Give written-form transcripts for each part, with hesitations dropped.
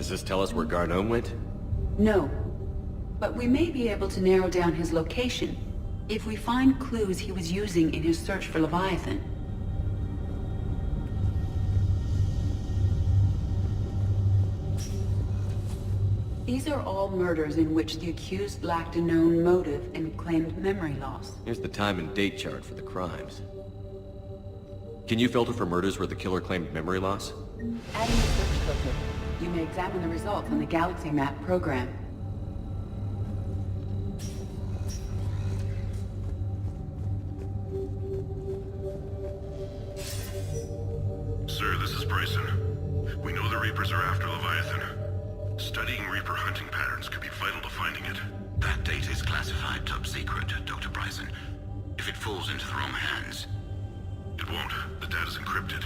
Does this tell us where Garneau went? No. But we may be able to narrow down his location if we find clues he was using in his search for Leviathan. These are all murders in which the accused lacked a known motive and claimed memory loss. Here's the time and date chart for the crimes. Can you filter for murders where the killer claimed memory loss? Adding a search filter, you may examine the results on the Galaxy Map program. Sir, this is Bryson. We know the Reapers are after Leviathan. Studying Reaper hunting patterns could be vital to finding it. That data is classified top secret, Dr. Bryson. If it falls into the wrong hands... It won't. The data's encrypted.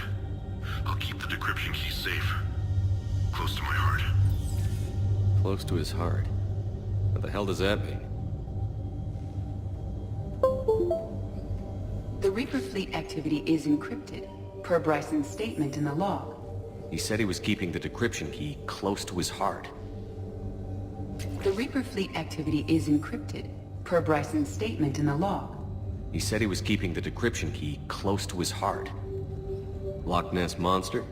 I'll keep the decryption key safe. Close to my heart. Close to his heart. What the hell does that mean? The Reaper fleet activity is encrypted, per Bryson's statement in the log. He said he was keeping the decryption key close to his heart. The Reaper fleet activity is encrypted, per Bryson's statement in the log. He said he was keeping the decryption key close to his heart. Loch Ness Monster?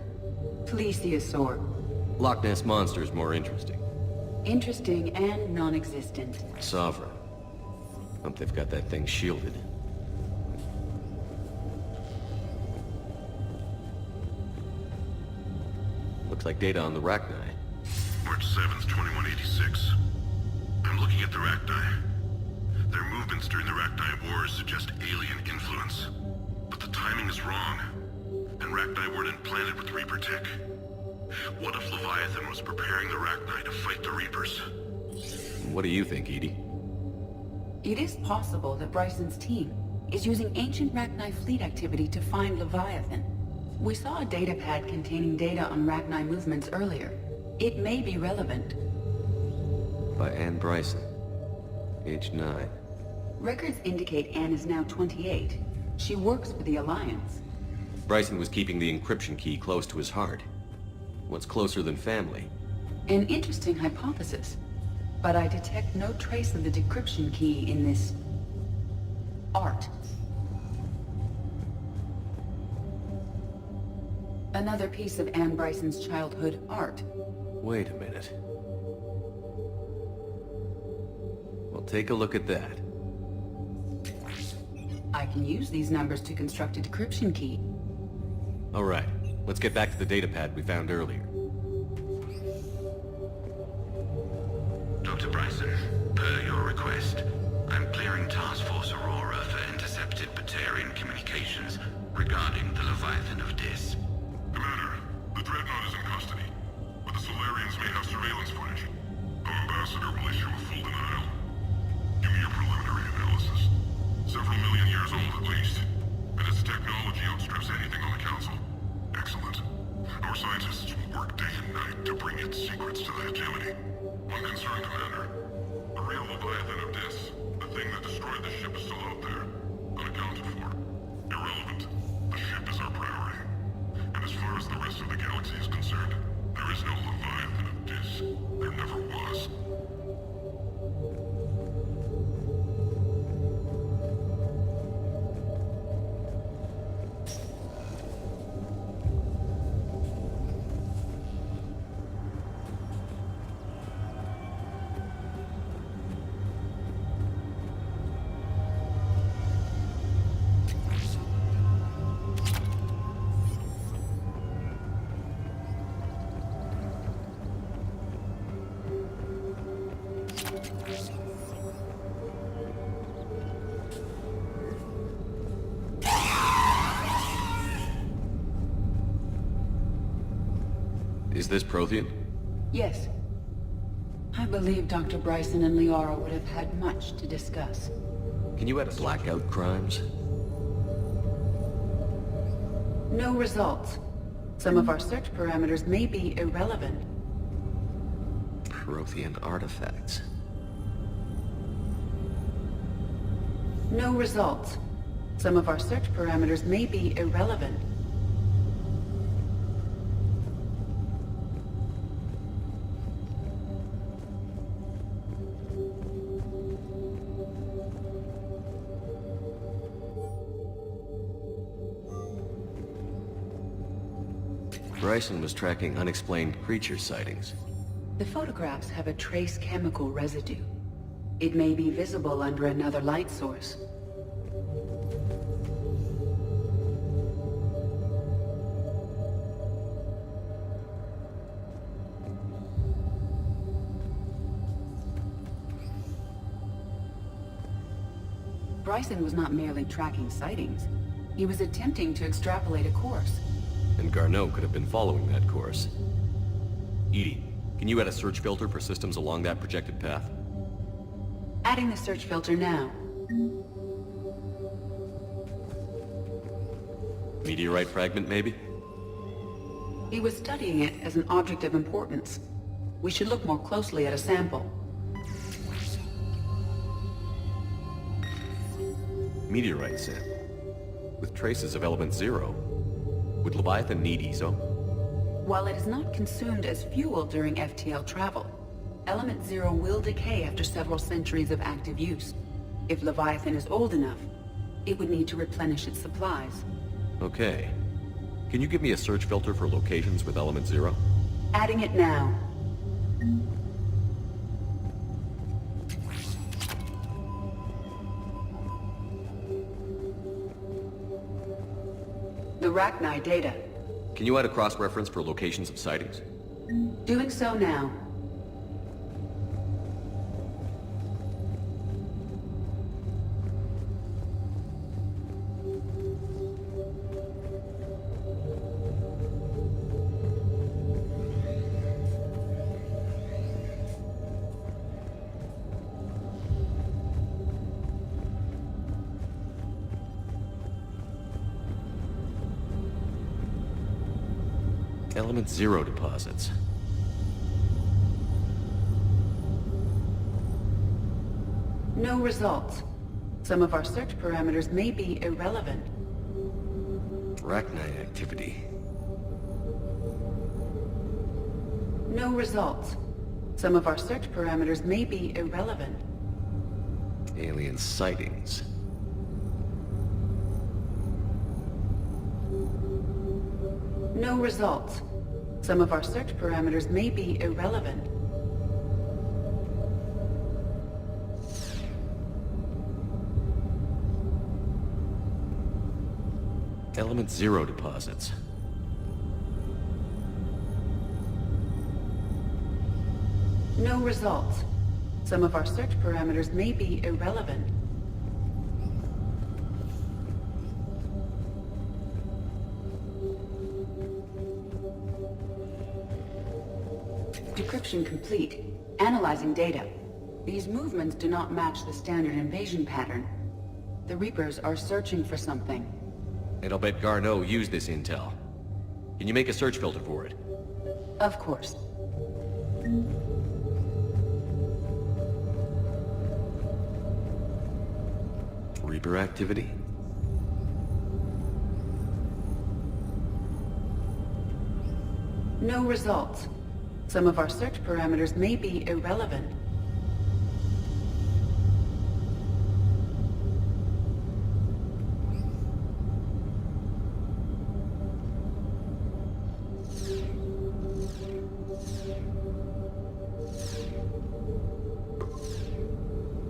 Plesiosaur. Loch Ness Monster is more interesting. Interesting and non-existent. Sovereign. Hope they've got that thing shielded. Looks like data on the Rachni. March 7th, 2186. I'm looking at the Rachni. Their movements during the Rachni Wars suggest alien influence. But the timing is wrong. And Rachni weren't implanted with Reaper tech. What if Leviathan was preparing the Rachni to fight the Reapers? What do you think, Edie? It is possible that Bryson's team is using ancient Rachni fleet activity to find Leviathan. We saw a datapad containing data on Rachni movements earlier. It may be relevant. By Anne Bryson. Age 9. Records indicate Anne is now 28. She works for the Alliance. Bryson was keeping the encryption key close to his heart. What's closer than family? An interesting hypothesis. But I detect no trace of the decryption key in this... art. Another piece of Anne Bryson's childhood art. Wait a minute. Well, take a look at that. I can use these numbers to construct a decryption key. All right, let's get back to the datapad we found earlier. Dr. Bryson, per your request, I'm clearing Task Force Aurora for intercepted Batarian communications regarding the Leviathan of Dis. Commander, the Dreadnought is in custody, but the Solarians may have surveillance footage. Our ambassador will issue a full denial. Give me your preliminary analysis. Several million years old at least, and its technology outstrips anything on the Council. Excellent. Our scientists will work day and night to bring its secrets to the hegemony. One concern, Commander. The real Leviathan of Dis, the thing that destroyed the ship, is still out there, unaccounted for. Irrelevant. The ship is our priority. And as far as the rest of the galaxy is concerned, there is no Leviathan of Dis. There never was. Is this Prothean? Yes. I believe Dr. Bryson and Liara would have had much to discuss. Can you add a blackout crimes? No results. Some of our search parameters may be irrelevant. Prothean artifacts. No results. Some of our search parameters may be irrelevant. Bryson was tracking unexplained creature sightings. The photographs have a trace chemical residue. It may be visible under another light source. Bryson was not merely tracking sightings. He was attempting to extrapolate a course. And Garneau could have been following that course. Edie, can you add a search filter for systems along that projected path? Adding the search filter now. Meteorite fragment, maybe? He was studying it as an object of importance. We should look more closely at a sample. Meteorite sample. With traces of element 0. Would Leviathan need ESO? While it is not consumed as fuel during FTL travel, Element 0 will decay after several centuries of active use. If Leviathan is old enough, it would need to replenish its supplies. Okay. Can you give me a search filter for locations with element 0? Adding it now. The Rachni data. Can you add a cross-reference for locations of sightings? Doing so now. Element 0 deposits. No results. Some of our search parameters may be irrelevant. Rachni activity. No results. Some of our search parameters may be irrelevant. Alien sightings. No results. Some of our search parameters may be irrelevant. Element 0 deposits. No results. Some of our search parameters may be irrelevant. Decryption complete. Analyzing data. These movements do not match the standard invasion pattern. The Reapers are searching for something. And I'll bet Garneau used this intel. Can you make a search filter for it? Of course. Reaper activity? No results. Some of our search parameters may be irrelevant.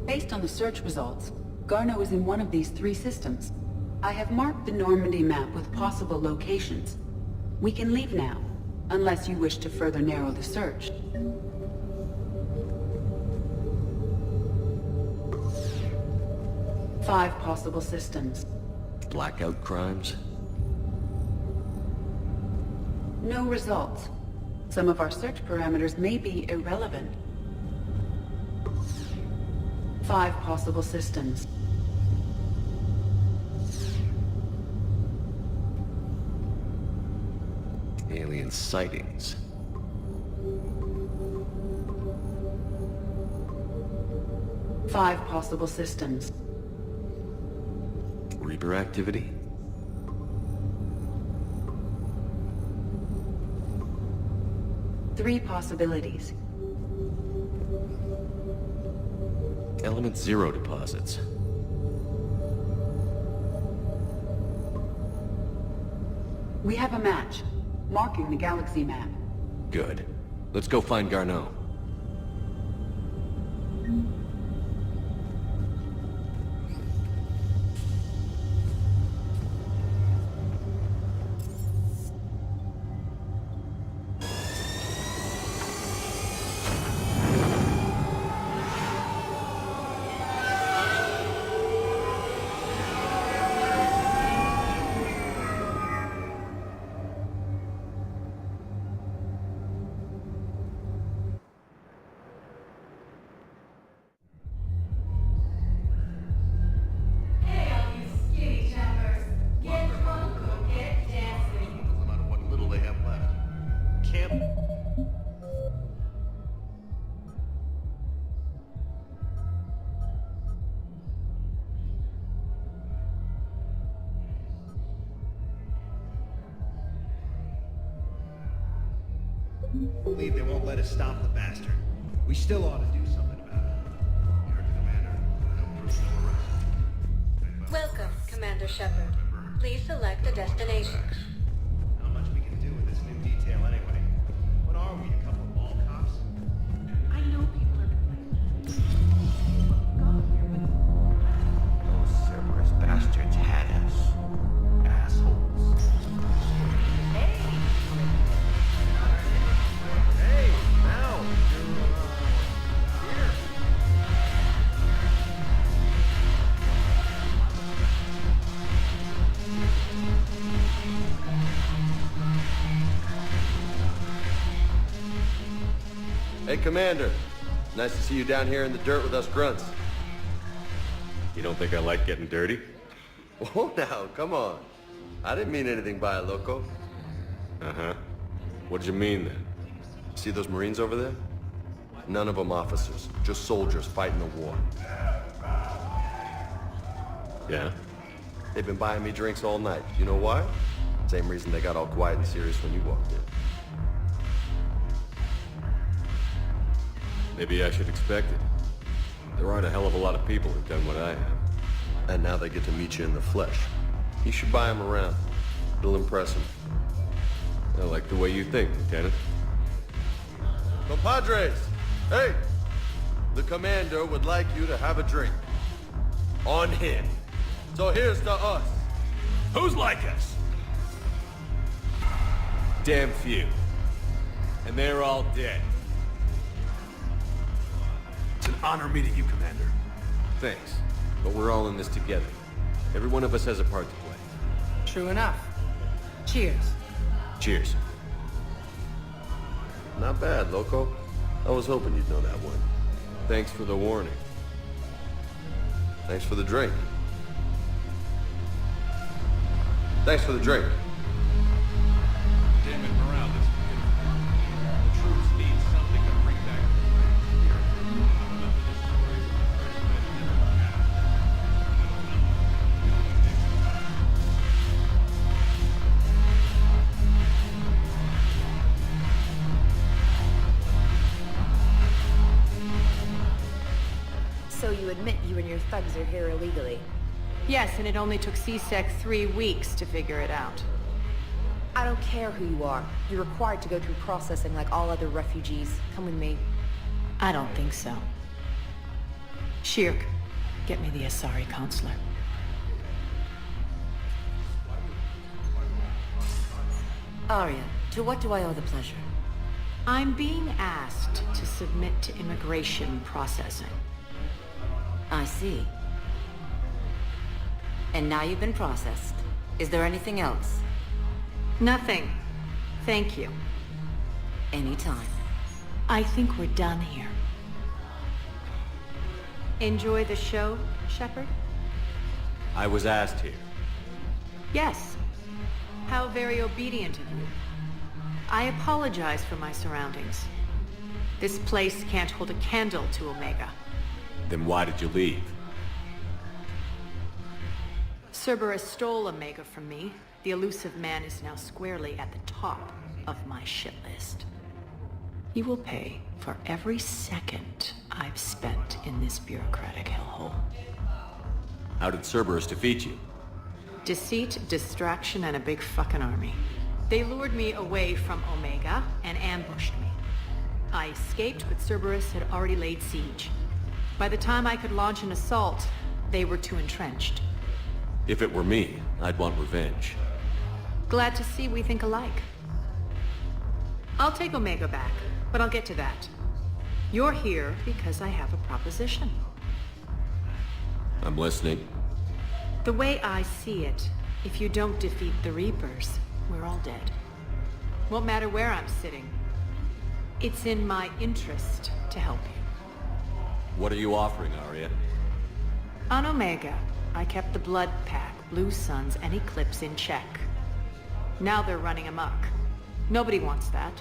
Based on the search results, Garneau is in one of these 3 systems. I have marked the Normandy map with possible locations. We can leave now, unless you wish to further narrow the search. Five possible systems. Blackout crimes? No results. Some of our search parameters may be irrelevant. 5 possible systems. Alien sightings. Five possible systems. Reaper activity? Three possibilities. Element 0 deposits. We have a match. marking the galaxy map. Good. Let's go find Garneau. Believe they won't let us stop the bastard. We still ought to do something about it. You heard the commander. No proof, no arrest. Welcome, Commander Shepard. Please select a destination. Not much we can do with this new detail anyway. What are we, a couple of mall cops? I know people are complaining. Those Cerberus bastards had us. Assholes. Hey, now you're here. Hey, Commander. Nice to see you down here in the dirt with us grunts. You don't think I like getting dirty? Oh, now, come on. I didn't mean anything by it, loco. Uh-huh. What did you mean, then? See those Marines over there? None of them officers, just soldiers fighting the war. Yeah? They've been buying me drinks all night. You know why? Same reason they got all quiet and serious when you walked in. Maybe I should expect it. There aren't a hell of a lot of people who've done what I have. And now they get to meet you in the flesh. You should buy them around. It'll impress them. I like the way you think, Lieutenant. Compadres! Hey! The commander would like you to have a drink. On him. So here's to us. Who's like us? Damn few. And they're all dead. It's an honor meeting you, Commander. Thanks. But we're all in this together. Every one of us has a part to play. True enough. Cheers. Cheers. Not bad, loco. I was hoping you'd know that one. Thanks for the warning. Thanks for the drink. Thanks for the drink. Damn it, morale is the troops need something to bring back the remember the stories of the first So you admit you and your thugs are here illegally? Yes, and it only took CSEC 3 weeks to figure it out. I don't care who you are. You're required to go through processing like all other refugees. Come with me. I don't think so. Shirk, get me the Asari consular. Arya, to what do I owe the pleasure? I'm being asked to submit to immigration processing. I see. And now you've been processed. Is there anything else? Nothing. Thank you. Anytime. I think we're done here. Enjoy the show, Shepard? I was asked here. Yes. How very obedient of you. I apologize for my surroundings. This place can't hold a candle to Omega. Then why did you leave? Cerberus stole Omega from me. The elusive man is now squarely at the top of my shit list. He will pay for every second I've spent in this bureaucratic hellhole. How did Cerberus defeat you? Deceit, distraction, and a big fucking army. They lured me away from Omega and ambushed me. I escaped, but Cerberus had already laid siege. By the time I could launch an assault, they were too entrenched. If it were me, I'd want revenge. Glad to see we think alike. I'll take Omega back, but I'll get to that. You're here because I have a proposition. I'm listening. The way I see it, if you don't defeat the Reapers, we're all dead. Won't matter where I'm sitting. It's in my interest to help you. What are you offering, Arya? On Omega, I kept the Blood Pack, Blue Suns, and Eclipse in check. Now they're running amok. Nobody wants that.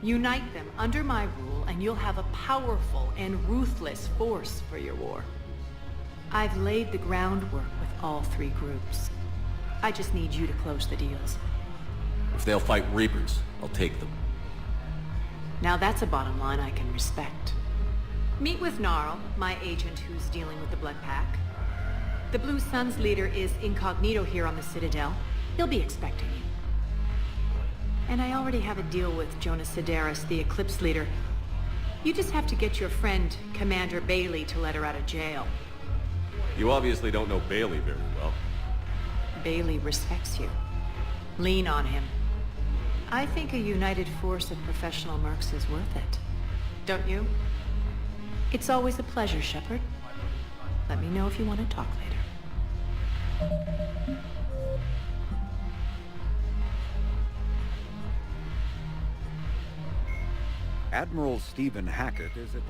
Unite them under my rule, and you'll have a powerful and ruthless force for your war. I've laid the groundwork with all three groups. I just need you to close the deals. If they'll fight Reapers, I'll take them. Now that's a bottom line I can respect. Meet with Gnarl, my agent who's dealing with the Blood Pack. The Blue Suns leader is incognito here on the Citadel. He'll be expecting you. And I already have a deal with Jonas Sidaris, the Eclipse leader. You just have to get your friend, Commander Bailey, to let her out of jail. You obviously don't know Bailey very well. Bailey respects you. Lean on him. I think a united force of professional mercs is worth it. Don't you? It's always a pleasure, Shepard. Let me know if you want to talk later. Admiral Stephen Hackett is a...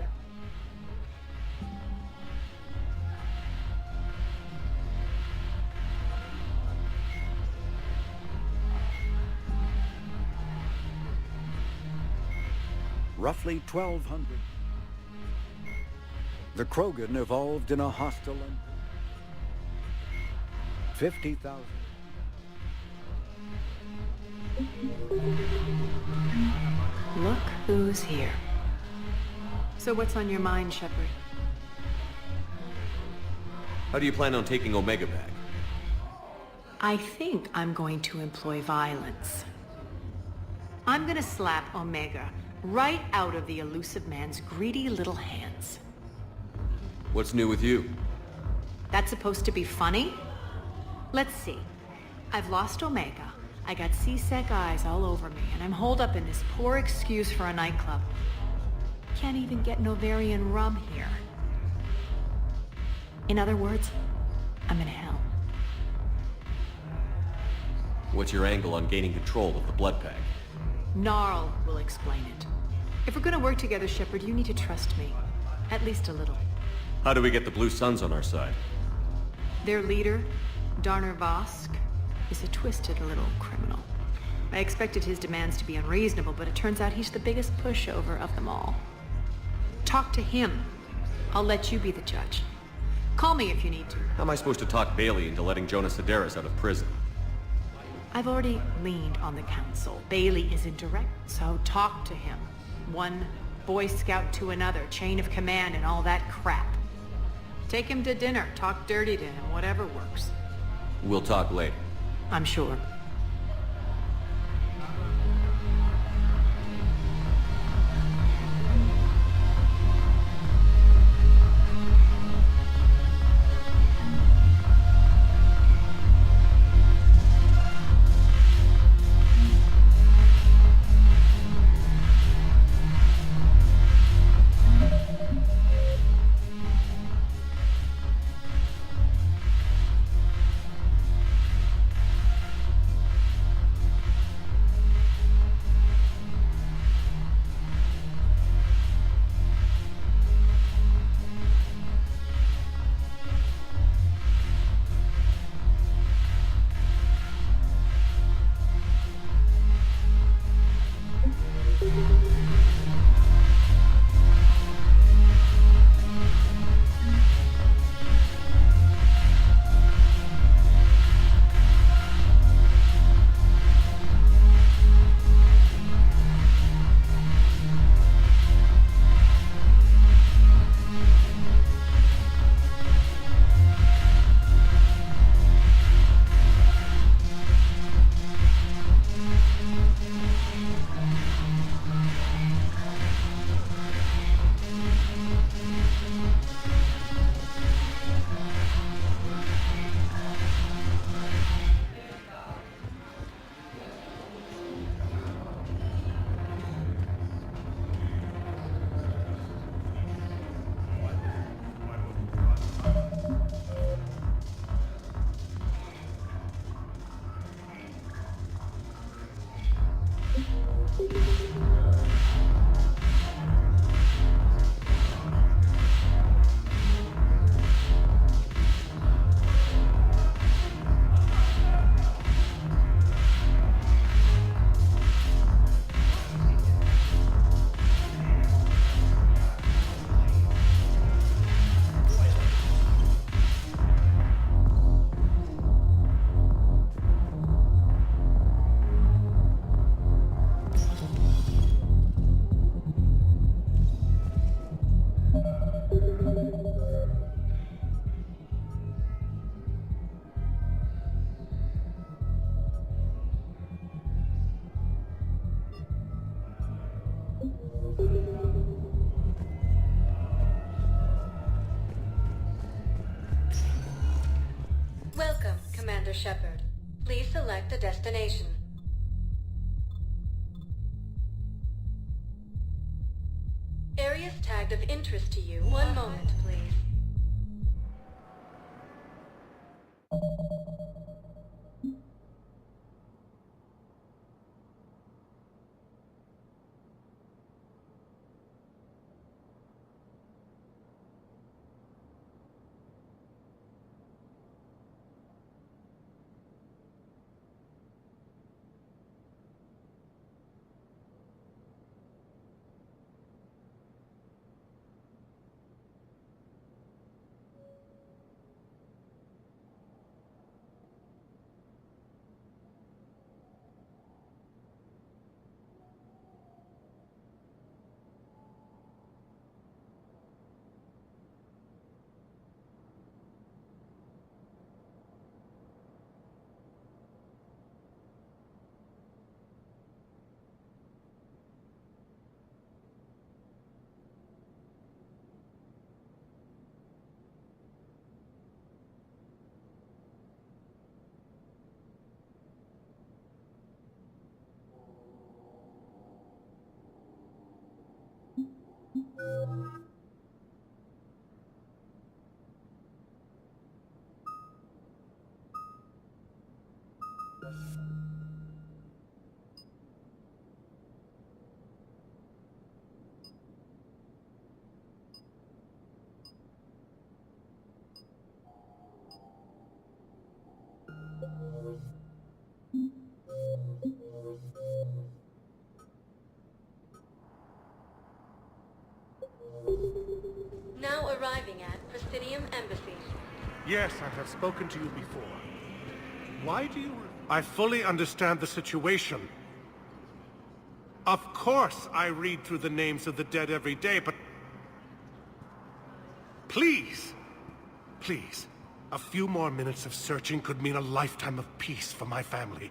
Roughly 1200. The Krogan evolved in a hostile and 50,000. Look who's here. So what's on your mind, Shepard? How do you plan on taking Omega back? I think I'm going to employ violence. I'm gonna slap Omega right out of the elusive man's greedy little hands. What's new with you? That's supposed to be funny? Let's see. I've lost Omega. I got C-Sec eyes all over me, and I'm holed up in this poor excuse for a nightclub. Can't even get Novarian rum here. In other words, I'm in hell. What's your angle on gaining control of the Blood Pack? Gnarl will explain it. If we're gonna work together, Shepard, you need to trust me. At least a little. How do we get the Blue Suns on our side? Their leader, Darner Vosk, is a twisted little criminal. I expected his demands to be unreasonable, but it turns out he's the biggest pushover of them all. Talk to him. I'll let you be the judge. Call me if you need to. How am I supposed to talk Bailey into letting Jonas Sidaris out of prison? I've already leaned on the council. Bailey is indirect, so talk to him. One Boy Scout to another, chain of command and all that crap. Take him to dinner, talk dirty to him, whatever works. We'll talk later. I'm sure. Welcome, Commander Shepard. Please select a destination. Areas tagged of interest to you. One moment, please. Now arriving at Presidium Embassy. Yes, I have spoken to you before. Why do you... I fully understand the situation. Of course I read through the names of the dead every day, but... Please! Please. A few more minutes of searching could mean a lifetime of peace for my family.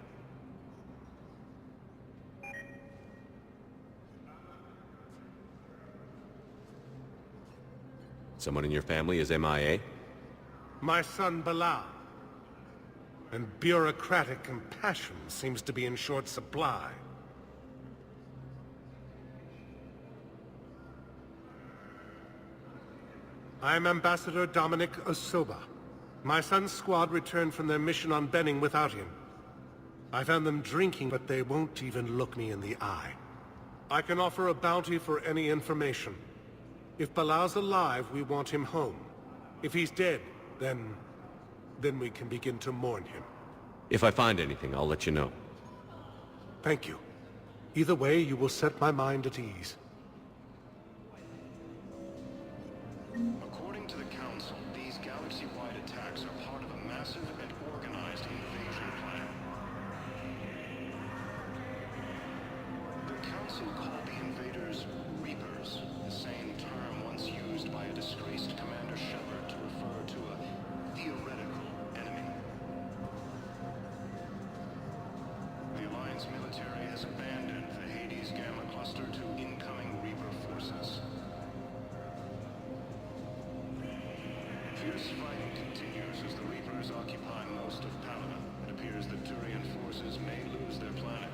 Someone in your family is MIA? My son Bilal. And bureaucratic compassion seems to be in short supply. I'm Ambassador Dominic Osoba. My son's squad returned from their mission on Benning without him. I found them drinking, but they won't even look me in the eye. I can offer a bounty for any information. If Bilal's alive, we want him home. If he's dead, then we can begin to mourn him. If I find anything, I'll let you know. Thank you. Either way, you will set my mind at ease. According to the Council, these galaxy-wide attacks are part of a massive and organized invasion plan. The Council called the invaders Reapers, the same term once used by a disgraced Commander Shepard to refer to a theoretical enemy. The Alliance military has abandoned the Hades Gamma Cluster to incoming Reaper forces. Fierce fighting continues as the Reapers occupy most of Paladin. It appears that Turian forces may lose their planet.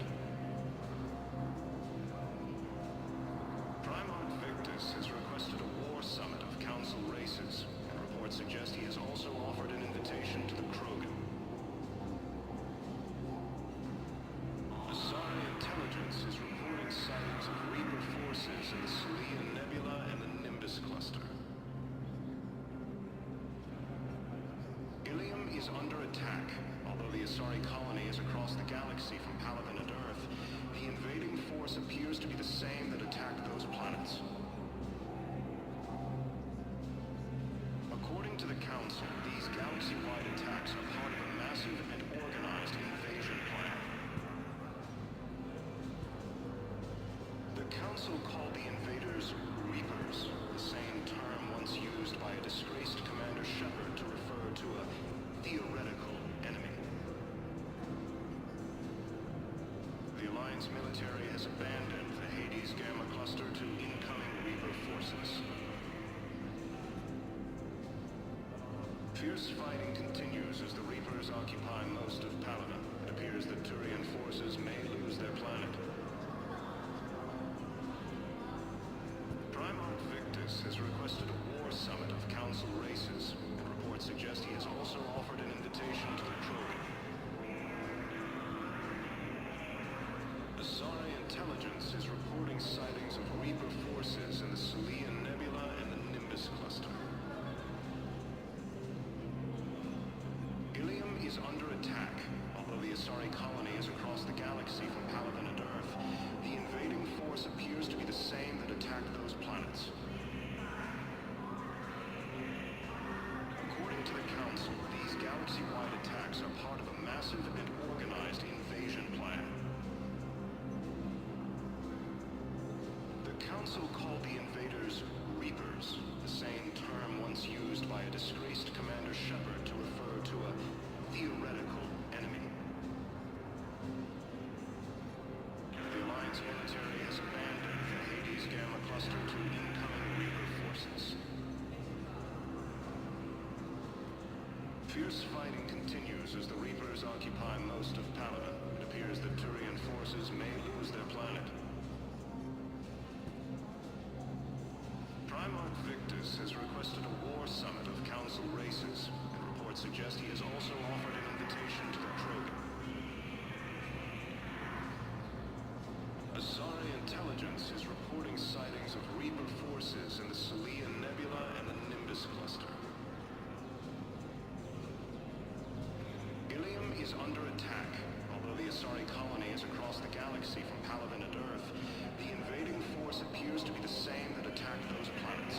Primarch Victus has requested a war summit of Council races, and reports suggest he has also offered an invitation to the Krogan. Asari intelligence is reporting sightings of Reaper forces in the Selene Nebula and the Nimbus Cluster. Ilium is under attack. Although the Asari colony is across the galaxy from Paladin and Earth, the invading force appears to be the same that attacked those planets. According to the Council, these galaxy-wide attacks are part of a massive and organized invasion plan. The Council called the invaders Reapers, the same term once used by a disgraced Commander Shepard to refer to a theoretical enemy. The Alliance military has abandoned the Hades Hades Gamma Cluster to incoming Reaper forces. Fierce fighting continues as the Reapers occupy most of Paladin. It appears that Turian forces may lose their planet. Primarch Victus has requested a war summit of Council races, and reports suggest he has also offered an invitation to the Krogan. Asari intelligence is reporting sightings of Reaper forces in the Selian Nebula and the Nimbus cluster. Ilium is under attack. Although the Asari colony is across the galaxy from Paladin and Earth, the invading force appears to be the same that attacked those planets. According to the Council, these galaxy-wide attacks are part of a massive and organized invasion plan. The Council called the invaders Reapers, the same term once used by a disgraced Commander Shepard to refer to a theoretical enemy. The Alliance military has abandoned the Hades Gamma Cluster to incoming Reaper forces. Fierce fighting continues as the Reapers occupy most of Paladin. It appears that Turian forces may lose their planet. Primarch Victus has requested a war summit of Council races, and reports suggest he has also offered an invitation to the Krogan. Asari intelligence is reporting sightings of Reaper forces in the Selian Nebula and the Nimbus cluster. Ilium is under attack. Although the Asari colony is across the galaxy from Paladin and Earth, the invading force appears to be the same that attacked those planets.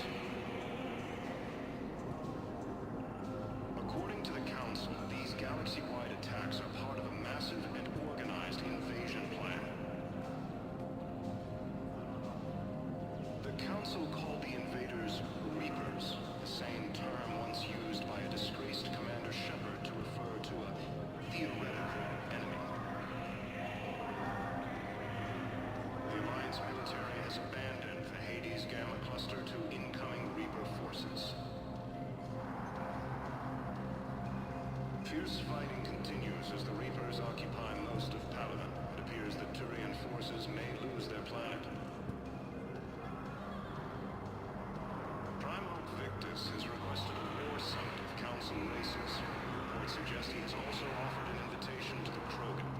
According to the Council, these galaxy-wide attacks are part of a massive and organized invasion plan. The Council called the invaders Reapers, the same term once used by a disgraced Commander Shepard to refer to a theoretical enemy. The Alliance military has abandoned the Hades Gamma Cluster to incoming Reaper forces. Fierce fighting continues as the Reapers occupy most of Paladin. It appears that Turian forces may lose their planet. Primarch Victus has requested a war summit of Council races. Reports suggest he has also offered an invitation to the Krogan.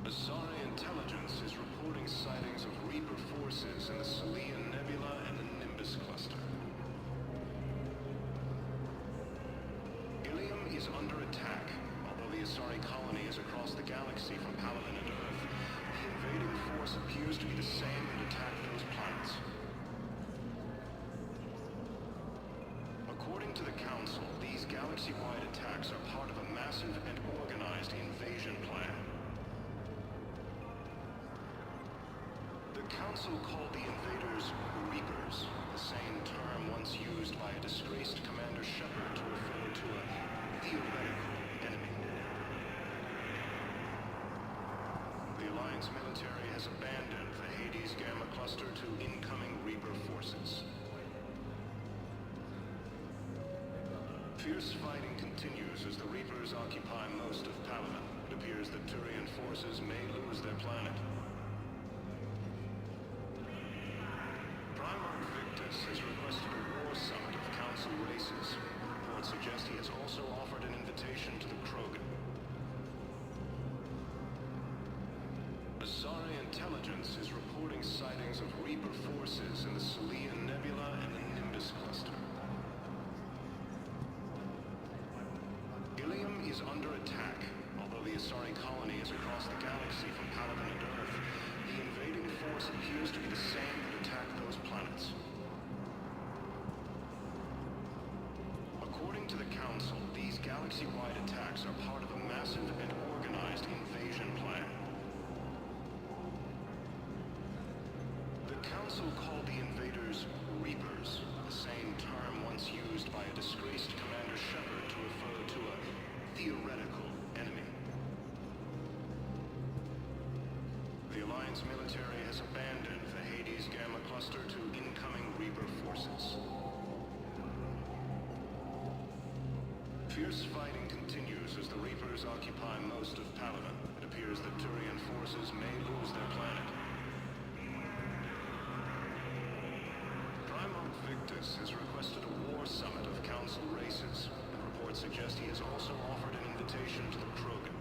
Asari intelligence is reporting sightings of Reaper forces in the Selian Nebula and the Nimbus cluster. Ilium is under attack. Although the Asari colony is across the galaxy from Paladin and Earth, the invading force appears to be the same that attacked those planets. According to the Council, these galaxy-wide attacks are part of a massive and organized invasion plan. The Council called the invaders Reapers, the same term once used by a disgraced Commander Shepard to refer to a theoretical enemy. The Alliance military has abandoned the Hades Gamma Cluster to incoming Reaper forces. Fierce fighting continues as the Reapers occupy most of Paladin. It appears that Turian forces may lose their planet. Primarch Victus has requested a war summit of Council races. Reports suggest he has also offered an invitation to the Krogan. Asari intelligence is reporting sightings of Reaper forces in the Selian Nebula and the Nimbus cluster. Ilium is under attack. Although the Asari colony is across the galaxy from Paladin and Earth, the invading force appears to be the same that attacked those planets. According to the Council, these galaxy-wide attacks are part of a massive and organized invasion plan. The Council called the invaders Reapers, the same term once used by a disgraced Commander Shepard to refer to a theoretical enemy. Alliance military has abandoned the Hades Gamma Cluster to incoming Reaper forces. Fierce fighting continues as the Reapers occupy most of Palaven. It appears that Turian forces may lose their planet. Primarch Victus has requested a war summit of Council races, and reports suggest he has also offered an invitation to the Krogan.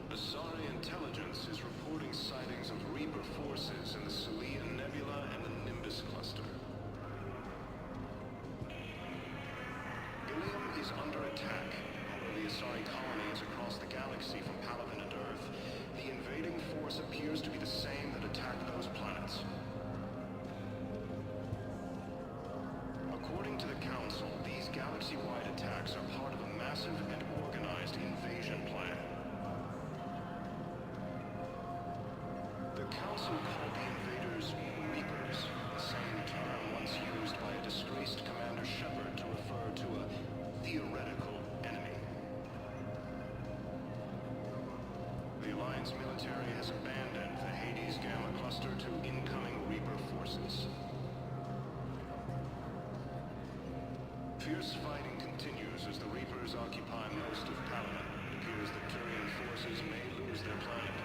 Asari intelligence is reporting sightings of Reaper forces in the Celian Nebula and the Nimbus Cluster. Ilium is under attack. Although the Asari colony is across the galaxy from Palaven and Earth, the invading force appears to be the same that attacked those planets. According to the Council, these galaxy-wide attacks are part of a massive and organized invasion plan. The Council called the invaders Reapers, the same term once used by a disgraced Commander Shepard to refer to a theoretical enemy. The Alliance military has abandoned the Hades Gamma Cluster to incoming Reaper forces. Fierce fighting continues as the Reapers occupy most of Palaven. It appears that Turian forces may lose their planet.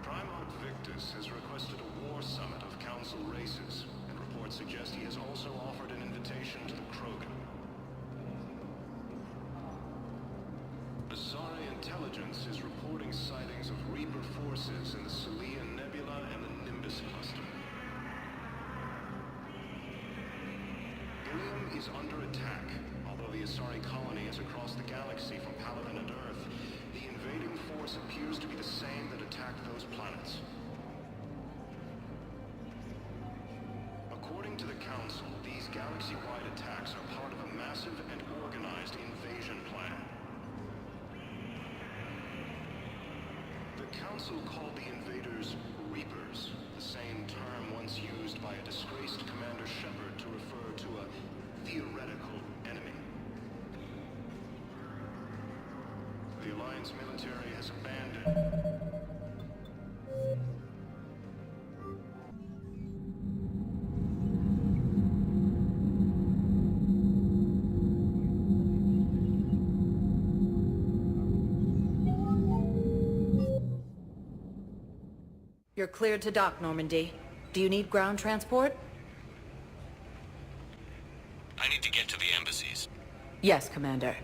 Primarch Victus has requested a war summit of Council races, and reports suggest he has also offered an invitation to the Krogan. Asari intelligence is reporting sightings of Reaper forces in the Celian Nebula and the Nimbus Cluster. Ilium is under attack. Although the Asari colony is across the galaxy from Palaven and Earth, the invading force appears to be the same that attacked those planets. According to the Council, these galaxy-wide attacks are part of a massive and organized invasion plan. The Council called the invaders Reapers, the same term once used by a disgraced Commander Shepard to refer to a theoretical enemy. The Alliance military has abandoned. You're cleared to dock, Normandy. Do you need ground transport? I need to get to the embassies. Yes, Commander.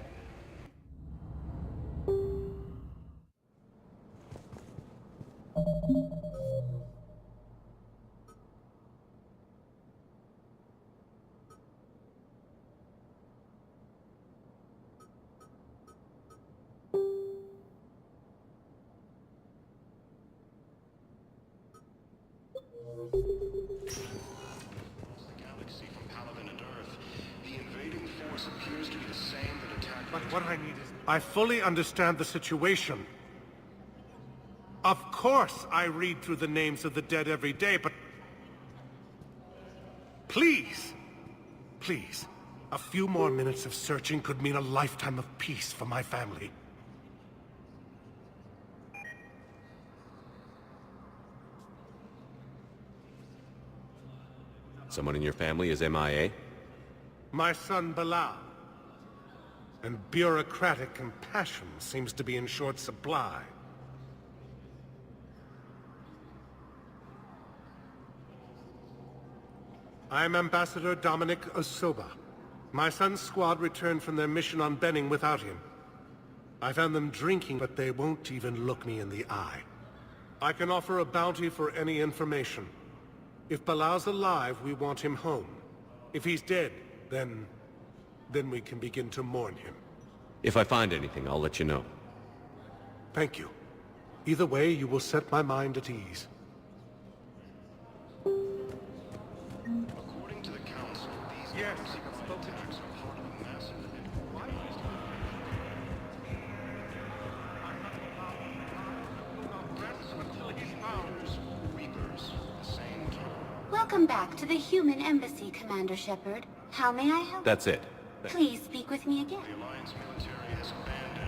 What I need is... I fully understand the situation. Of course I read through the names of the dead every day, but... Please! Please. A few more minutes of searching could mean a lifetime of peace for my family. Someone in your family is MIA? My son Bilal. And bureaucratic compassion seems to be in short supply. I'm Ambassador Dominic Osoba. My son's squad returned from their mission on Benning without him. I found them drinking, but they won't even look me in the eye. I can offer a bounty for any information. If Bilal's alive, we want him home. If he's dead, then we can begin to mourn him. If I find anything, I'll let you know. Thank you. Either way, you will set my mind at ease. According to the Council, these galaxy-wide attacks are part of a massive and organized Reapers, the same term. Welcome back to the human embassy, Commander Shepard. How may I help? That's it. Please speak with me again. The Alliance military has abandoned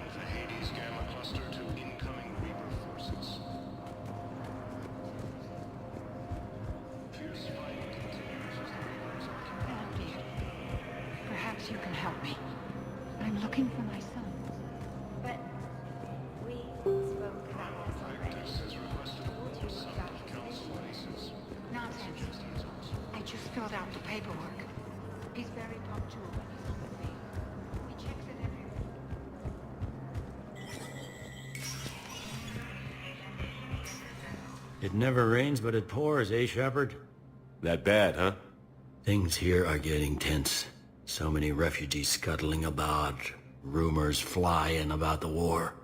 Perhaps you can help me. I'm looking for my son. But we spoke about this already. Told you we got positions. Nonsense. I just filled out the paperwork. He's very punctual when he's on with me. He checks it every week. It never rains, but it pours, eh, Shepard? That bad, huh? Things here are getting tense. So many refugees scuttling about, rumors flying about the war.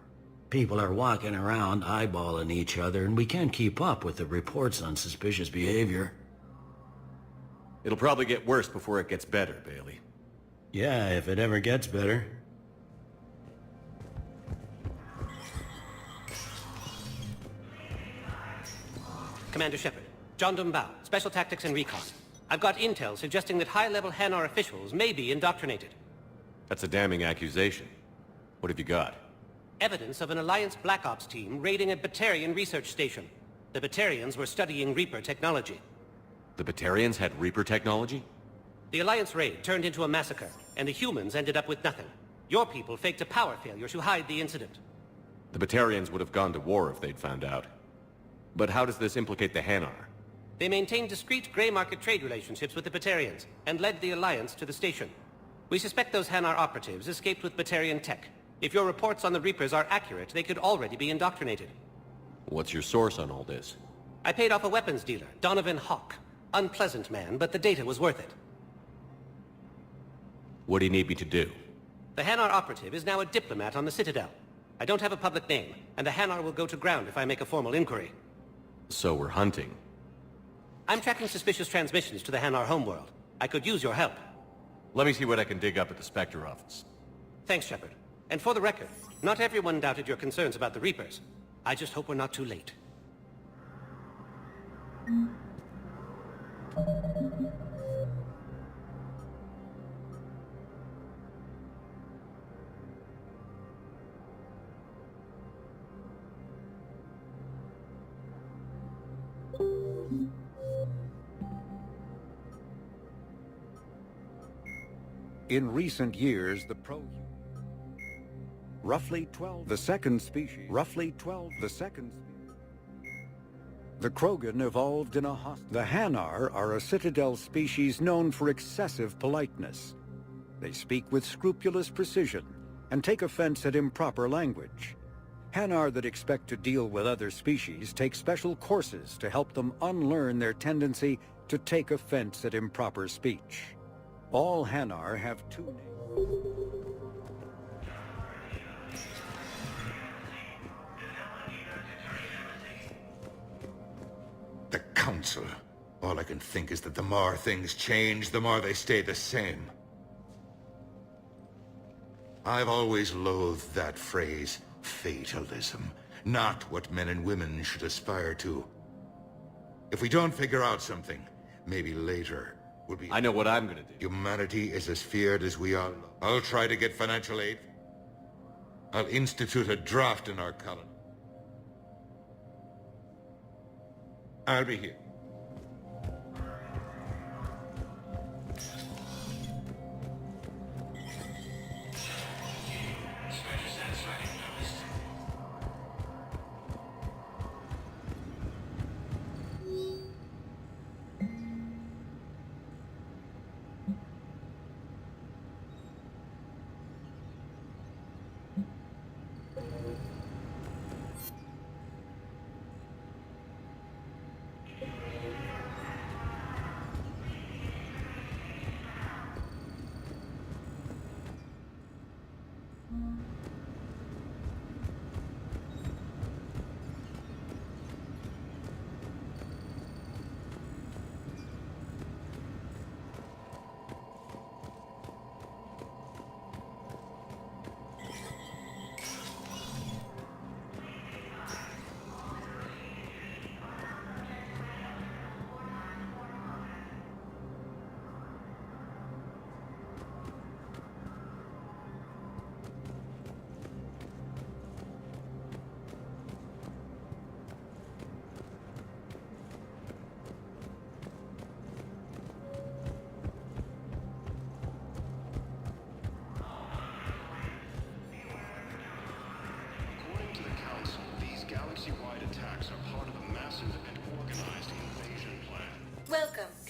People are walking around eyeballing each other, and we can't keep up with the reports on suspicious behavior. It'll probably get worse before it gets better, Bailey. Yeah, if it ever gets better. Commander Shepard, John Dumbao, Special Tactics and Recon. I've got intel suggesting that high-level Hanar officials may be indoctrinated. That's a damning accusation. What have you got? Evidence of an Alliance Black Ops team raiding a Batarian research station. The Batarians were studying Reaper technology. The Batarians had Reaper technology? The Alliance raid turned into a massacre, and the humans ended up with nothing. Your people faked a power failure to hide the incident. The Batarians would have gone to war if they'd found out. But how does this implicate the Hanar? They maintained discreet gray market trade relationships with the Batarians, and led the Alliance to the station. We suspect those Hanar operatives escaped with Batarian tech. If your reports on the Reapers are accurate, they could already be indoctrinated. What's your source on all this? I paid off a weapons dealer, Donovan Hawk. Unpleasant man, but the data was worth it. What do you need me to do? The Hanar operative is now a diplomat on the Citadel. I don't have a public name, and the Hanar will go to ground if I make a formal inquiry. So we're hunting. I'm tracking suspicious transmissions to the Hanar homeworld. I could use your help. Let me see what I can dig up at the Spectre office. Thanks, Shepard. And for the record, not everyone doubted your concerns about the Reapers. I just hope we're not too late. In recent years, the Krogan evolved in a The Hanar are a Citadel species known for excessive politeness. They speak with scrupulous precision and take offense at improper language. Hanar that expect to deal with other species take special courses to help them unlearn their tendency to take offense at improper speech. All Hanar have two names. The Council. All I can think is that the more things change, the more they stay the same. I've always loathed that phrase, fatalism. Not what men and women should aspire to. If we don't figure out something, maybe later would be... I know what I'm gonna do. Humanity is as feared as we are. I'll try to get financial aid. I'll institute a draft in our colony. I'll be here.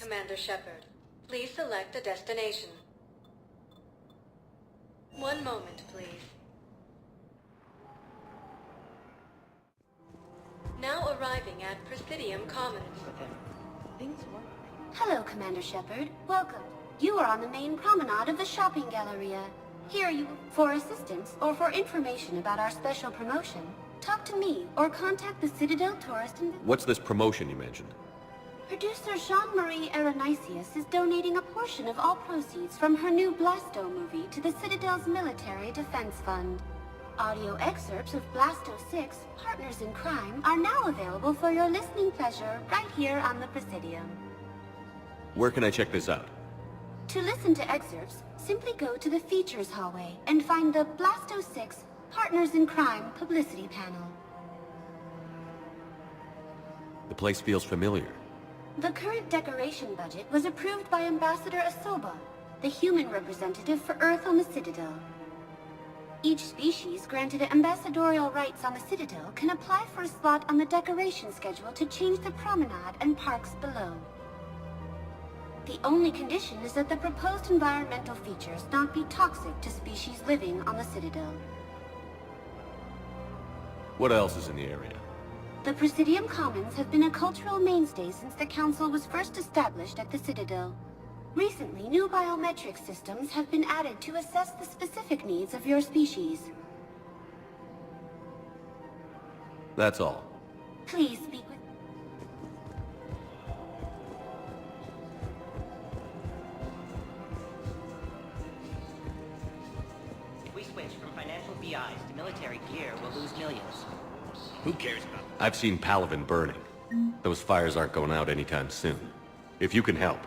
Commander Shepard. Please select a destination. One moment, please. Now arriving at Presidium Commons. Hello, Commander Shepard. Welcome. You are on the main promenade of the shopping galleria. Here you, for assistance or for information about our special promotion, talk to me or contact the Citadel Tourist What's this promotion you mentioned? Producer Jean-Marie Aronisius is donating a portion of all proceeds from her new Blasto movie to the Citadel's Military Defense Fund. Audio excerpts of Blasto 6, Partners in Crime, are now available for your listening pleasure right here on the Presidium. Where can I check this out? To listen to excerpts, simply go to the Features hallway and find the Blasto 6, Partners in Crime publicity panel. The place feels familiar. The current decoration budget was approved by Ambassador Asoba, the human representative for Earth on the Citadel. Each species granted ambassadorial rights on the Citadel can apply for a slot on the decoration schedule to change the promenade and parks below. The only condition is that the proposed environmental features not be toxic to species living on the Citadel. What else is in the area? The Presidium Commons have been a cultural mainstay since the Council was first established at the Citadel. Recently, new biometric systems have been added to assess the specific needs of your species. That's all. Please speak with... If we switch from financial BIs to military gear, we'll lose millions. Who cares about that? I've seen Palaven burning. Those fires aren't going out anytime soon. If you can help.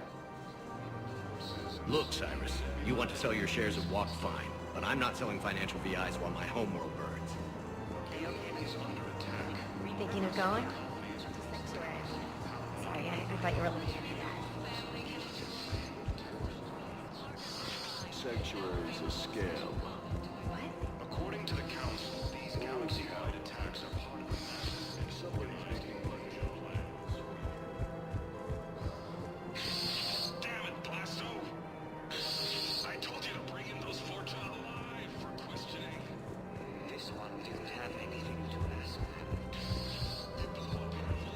Look, Cyrus, you want to sell your shares of Walk fine, but I'm not selling financial VIs while my homeworld burns. Thinking of going? Sorry, I thought you were looking at that. Sanctuary's a scam. According to the Council, these galaxy-wide attacks are part of a massive and someone is making money on plans. Damn it, Blasto! I told you to bring in those Forja alive for questioning. This one didn't have anything to ask. It blew up in the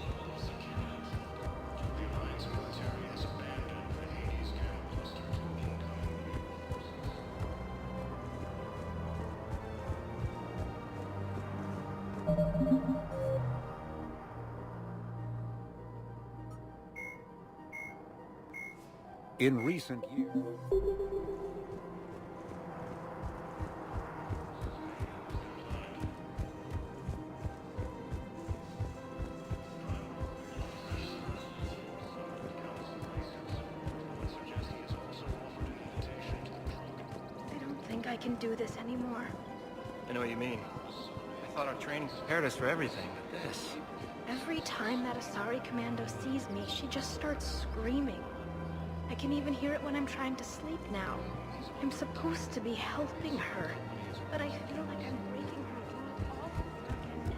Alliance military has abandoned the Hades Camp cluster to incoming. In recent years... I don't think I can do this anymore. I know what you mean. I thought our training prepared us for everything, but this... Every time that Asari Commando sees me, she just starts screaming. I can even hear it when I'm trying to sleep now. I'm supposed to be helping her, but I feel like I'm breaking her rule all over again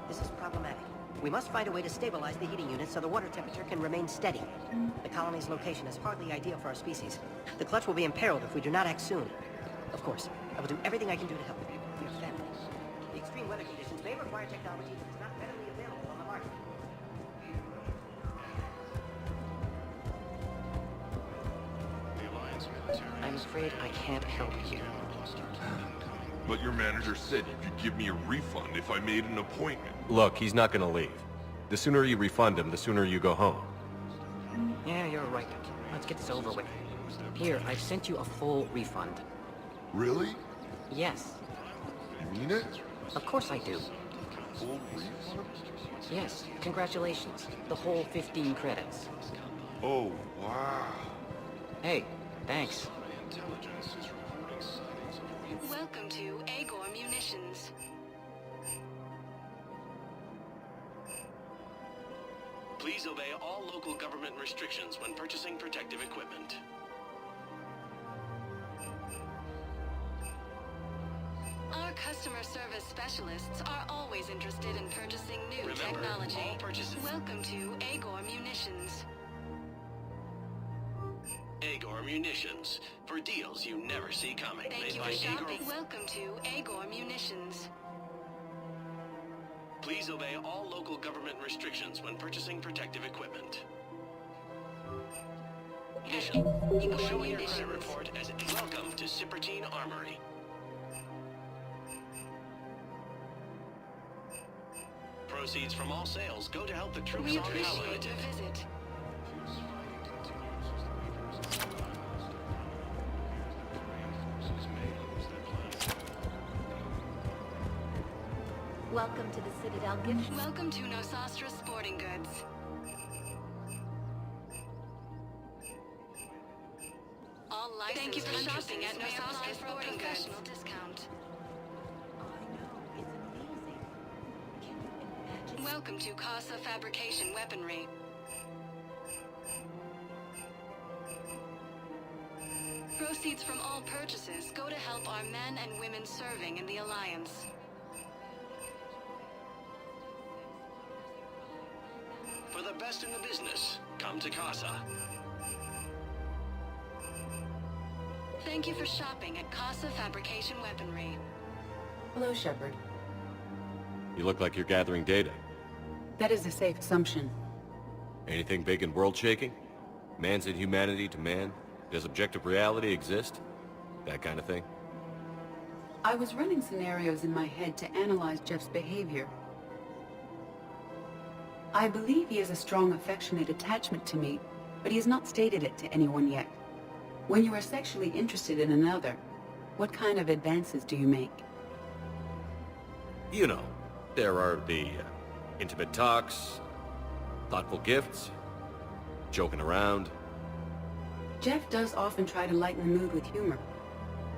This is problematic. We must find a way to stabilize the heating units so the water temperature can remain steady. The colony's location is hardly ideal for our species. The clutch will be imperiled if we do not act soon. Of course, I will do everything I can do to help you. Your family. The extreme weather conditions may require technology that is not readily available on the market. I'm afraid I can't help you. But your manager said you could give me a refund if I made an appointment. Look, he's not gonna leave. The sooner you refund him, the sooner you go home. Yeah, you're right. Let's get this over with. Here, I've sent you a full refund. Really? Yes. You mean it? Of course I do. Full refund? Yes, congratulations. The whole 15 credits. Oh, wow. Hey, thanks. Welcome to Agor Munitions. Please obey all local government restrictions when purchasing protective equipment. Our customer service specialists are always always interested in purchasing new Remember, technology. all purchases... Welcome to Agor Munitions. Agor Munitions. For deals you never see coming. Thank Made you by for shopping. Agor. Welcome to Agor Munitions. Please obey all local government restrictions when purchasing protective equipment. Mission. Show your credit report as welcome to Cypertine Armory. Proceeds from all sales go to help the troops We on appreciate Paladin. your visit. Welcome to the Citadel gift shop. Welcome to Nosastra Sporting Goods. All licensed Thank you for shopping at may apply Nosastra for a Sporting Goods. professional discount. Welcome to Casa Fabrication Weaponry. Proceeds from all purchases go to help our men and women serving in the Alliance. For the best in the business, come to Casa. Thank you for shopping at Casa Fabrication Weaponry. Hello, Shepard. You look like you're gathering data. That is a safe assumption. Anything big and world-shaking? Man's inhumanity to man? Does objective reality exist? That kind of thing? I was running scenarios in my head to analyze Jeff's behavior. I believe he has a strong affectionate attachment to me, but he has not stated it to anyone yet. When you are sexually interested in another, what kind of advances do you make? You know, there are the intimate talks, thoughtful gifts, joking around. Jeff does often try to lighten the mood with humor.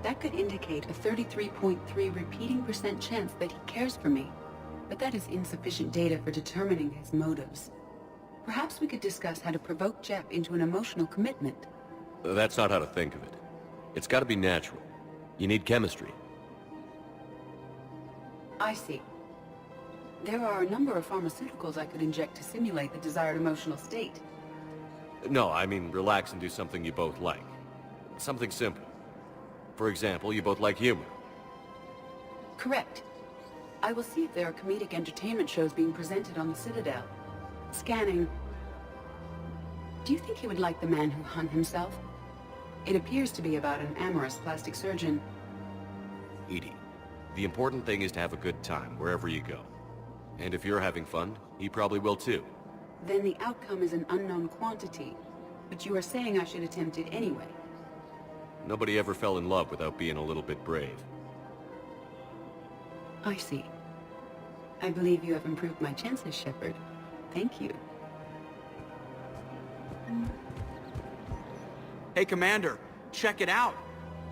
That could indicate a 33.3 repeating % chance that he cares for me, but that is insufficient data for determining his motives. Perhaps we could discuss how to provoke Jeff into an emotional commitment. That's not how to think of it. It's got to be natural. You need chemistry. I see. There are a number of pharmaceuticals I could inject to simulate the desired emotional state. No, I mean relax and do something you both like. Something simple. For example, you both like humor. Correct. I will see if there are comedic entertainment shows being presented on the Citadel. Scanning. Do you think he would like The Man Who Hung Himself? It appears to be about an amorous plastic surgeon. Edie, the important thing is to have a good time wherever you go. And if you're having fun, he probably will too. Then the outcome is an unknown quantity. But you are saying I should attempt it anyway. Nobody ever fell in love without being a little bit brave. I see. I believe you have improved my chances, Shepard. Thank you. Hey, Commander, check it out.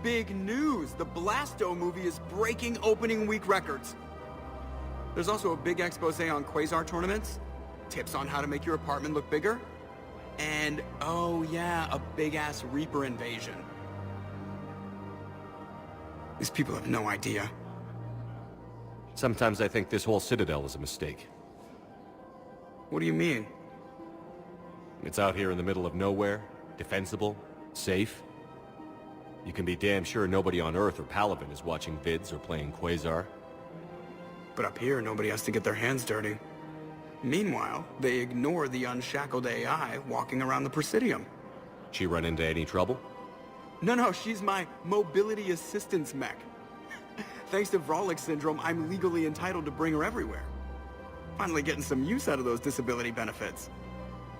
Big news! The Blasto movie is breaking opening week records. There's also a big expose on Quasar tournaments, tips on how to make your apartment look bigger, and, oh yeah, a big-ass Reaper invasion. These people have no idea. Sometimes I think this whole Citadel is a mistake. What do you mean? It's out here in the middle of nowhere, defensible, safe. You can be damn sure nobody on Earth or Palaven is watching vids or playing Quasar. But up here, nobody has to get their hands dirty. Meanwhile, they ignore the unshackled AI walking around the Presidium. She run into any trouble? No, she's my mobility assistance mech. Thanks to Vrolic syndrome, I'm legally entitled to bring her everywhere. Finally getting some use out of those disability benefits.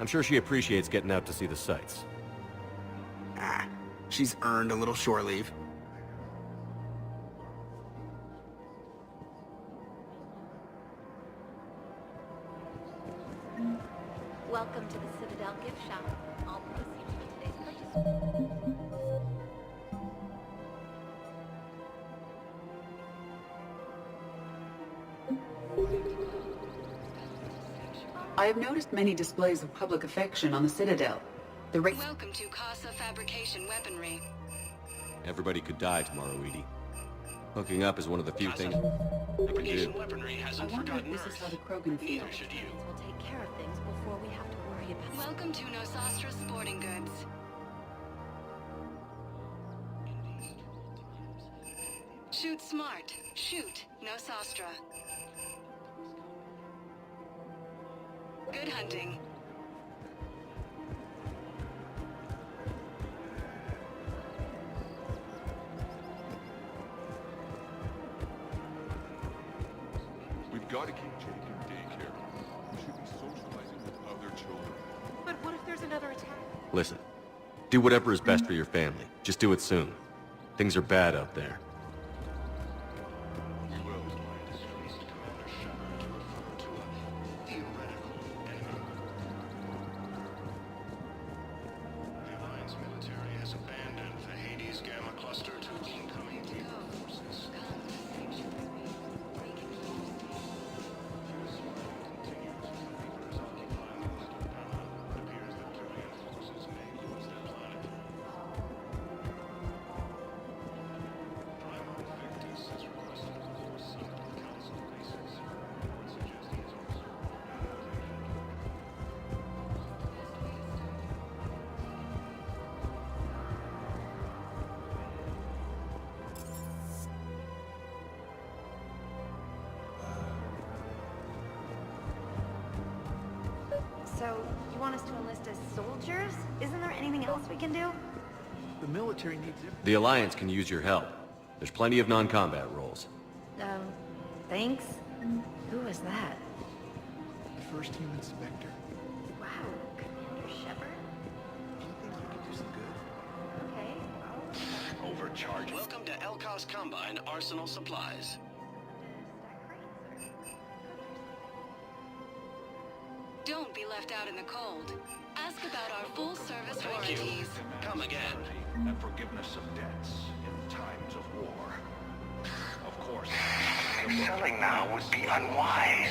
I'm sure she appreciates getting out to see the sights. Ah, she's earned a little shore leave. Welcome to the Citadel gift shop. All proceeds from today's purchase. I have noticed many displays of public affection on the Citadel. Welcome to Casa Fabrication Weaponry. Everybody could die tomorrow, Edie. Hooking up is one of the few things we can Application do. weaponry I hasn't wonder if forgotten this Earth. is how the Krogan feel. Neither should you. We'll take care of things before we have to worry about... Welcome to Nosastra Sporting Goods. Shoot smart. Shoot Nosastra. Good hunting. We've got to keep Jake in daycare. We should be socializing with other children. But what if there's another attack? Listen, do whatever is best for your family. Just do it soon. Things are bad out there. We will. Disgraced Commander Shepard to refer to a theoretical enemy. The Alliance military has abandoned the Hades Gamma Cluster to incoming Reaper forces. So, you want us to enlist as soldiers? Isn't there anything else we can do? The military needs it. The Alliance can use your help. There's plenty of non-combat roles. Thanks. Who was that? First team inspector. Wow, Commander Shepard? Do you think you could do some good? Okay, Overcharged. Welcome to Elkos Combine Arsenal Supplies. Don't be left out in the cold. Ask about our full-service Thank you. warranties. Come again. And forgiveness of debts in times of war. Of course. Selling now would be unwise.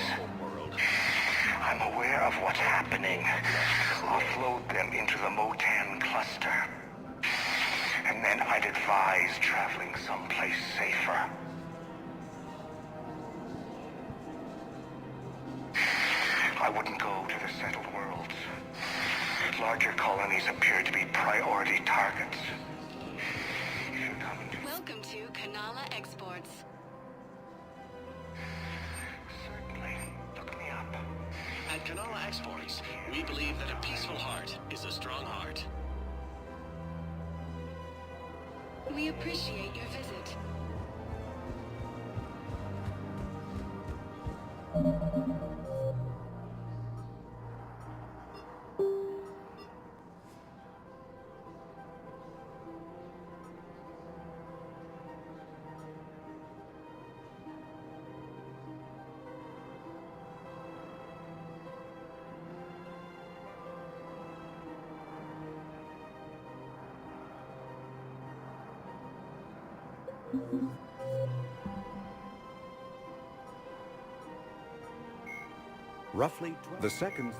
I'm aware of what's happening. Offload them into the Motan cluster. And then I'd advise traveling someplace safer. I wouldn't go to the settled worlds. Larger colonies appear to be priority targets. If you're coming to... Welcome to Kanala Exports. Certainly. Look me up. At Kanala Exports, we believe that a peaceful heart is a strong heart. We appreciate your visit. Roughly the second.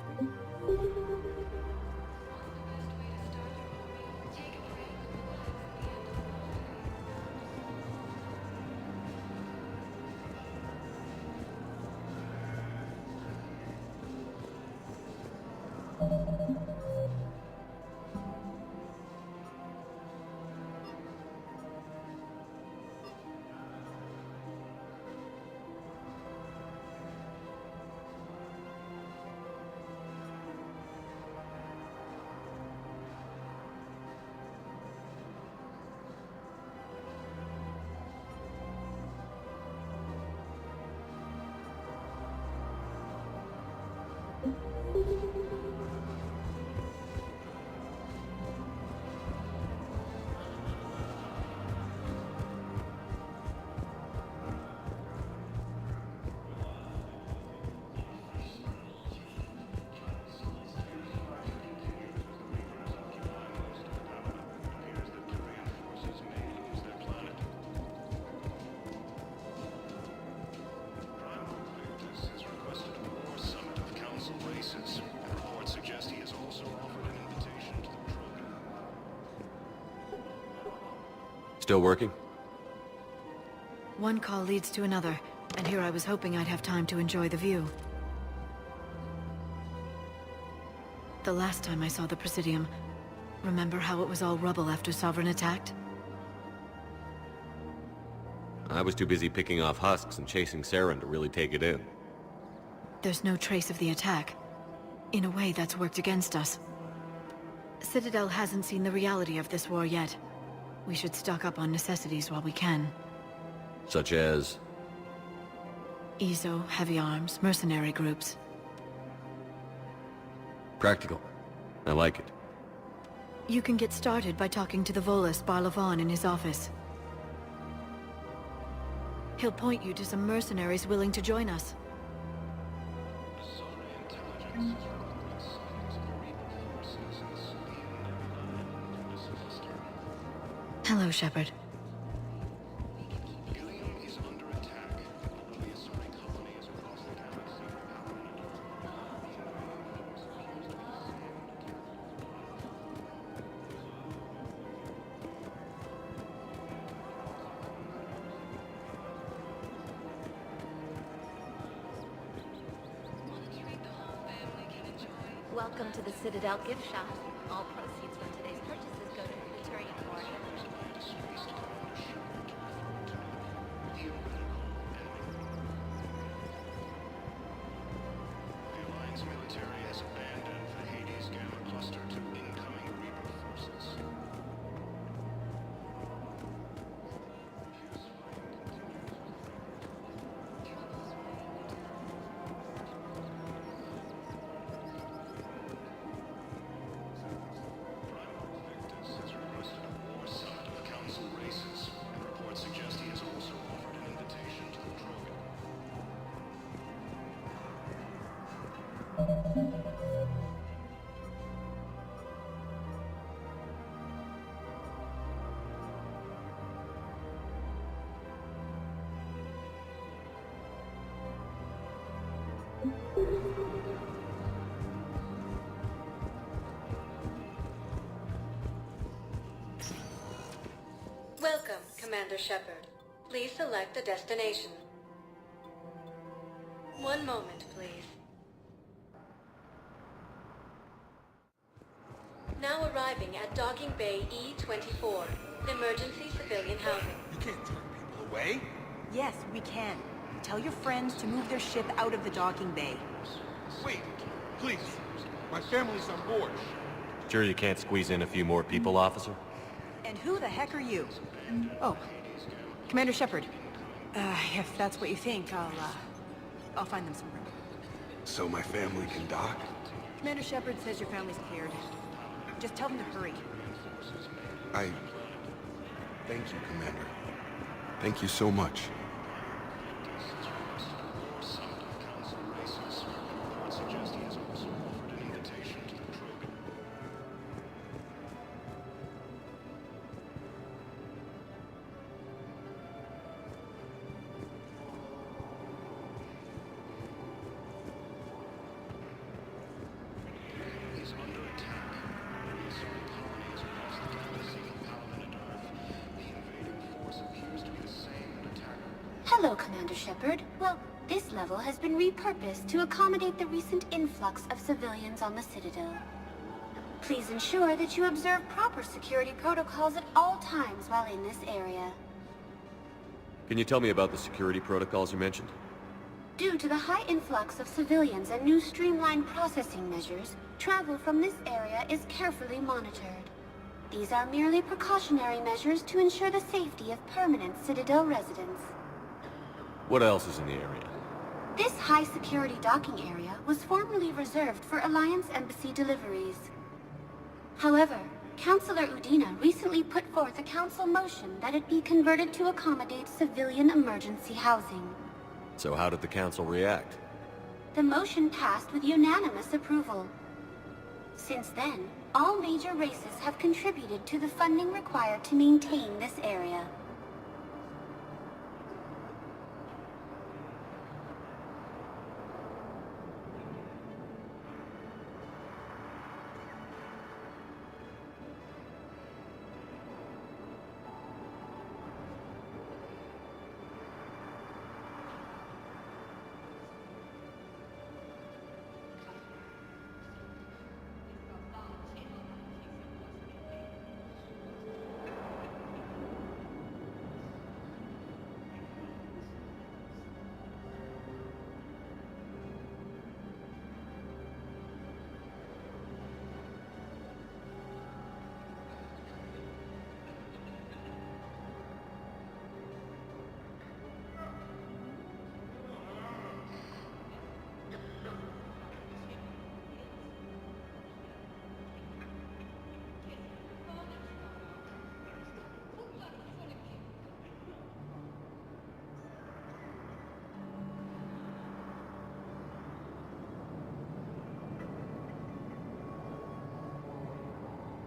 Still working? One call leads to another, and here I was hoping I'd have time to enjoy the view. The last time I saw the Presidium, remember how it was all rubble after Sovereign attacked? I was too busy picking off husks and chasing Saren to really take it in. There's no trace of the attack. In a way, that's worked against us. Citadel hasn't seen the reality of this war yet. We should stock up on necessities while we can. Such as? EZO, heavy arms, mercenary groups. Practical. I like it. You can get started by talking to the Volus Barlavon in his office. He'll point you to some mercenaries willing to join us. Hello, Shepard. Welcome to the Citadel gift shop. All proceeds from today's purchases go to the Batarian War. The Alliance military has abandoned the Hades Gamma cluster to incoming Reaper forces. Welcome, Commander Shepard. Please select a destination. One moment, please. Now arriving at Docking Bay E-24, emergency civilian housing. You can't turn people away. Yes, we can. Tell your friends to move their ship out of the docking bay. Wait, please. My family's on board. Sure you can't squeeze in a few more people, officer? And who the heck are you? Oh, Commander Shepard. If that's what you think, I'll find them some room. So my family can dock? Commander Shepard says your family's cleared. Just tell them to hurry. Thank you, Commander. Thank you so much. Hello, Commander Shepard. Well, this level has been repurposed to accommodate the recent influx of civilians on the Citadel. Please ensure that you observe proper security protocols at all times while in this area. Can you tell me about the security protocols you mentioned? Due to the high influx of civilians and new streamlined processing measures, travel from this area is carefully monitored. These are merely precautionary measures to ensure the safety of permanent Citadel residents. What else is in the area? This high-security docking area was formerly reserved for Alliance Embassy deliveries. However, Councilor Udina recently put forth a council motion that it be converted to accommodate civilian emergency housing. So how did the council react? The motion passed with unanimous approval. Since then, all major races have contributed to the funding required to maintain this area.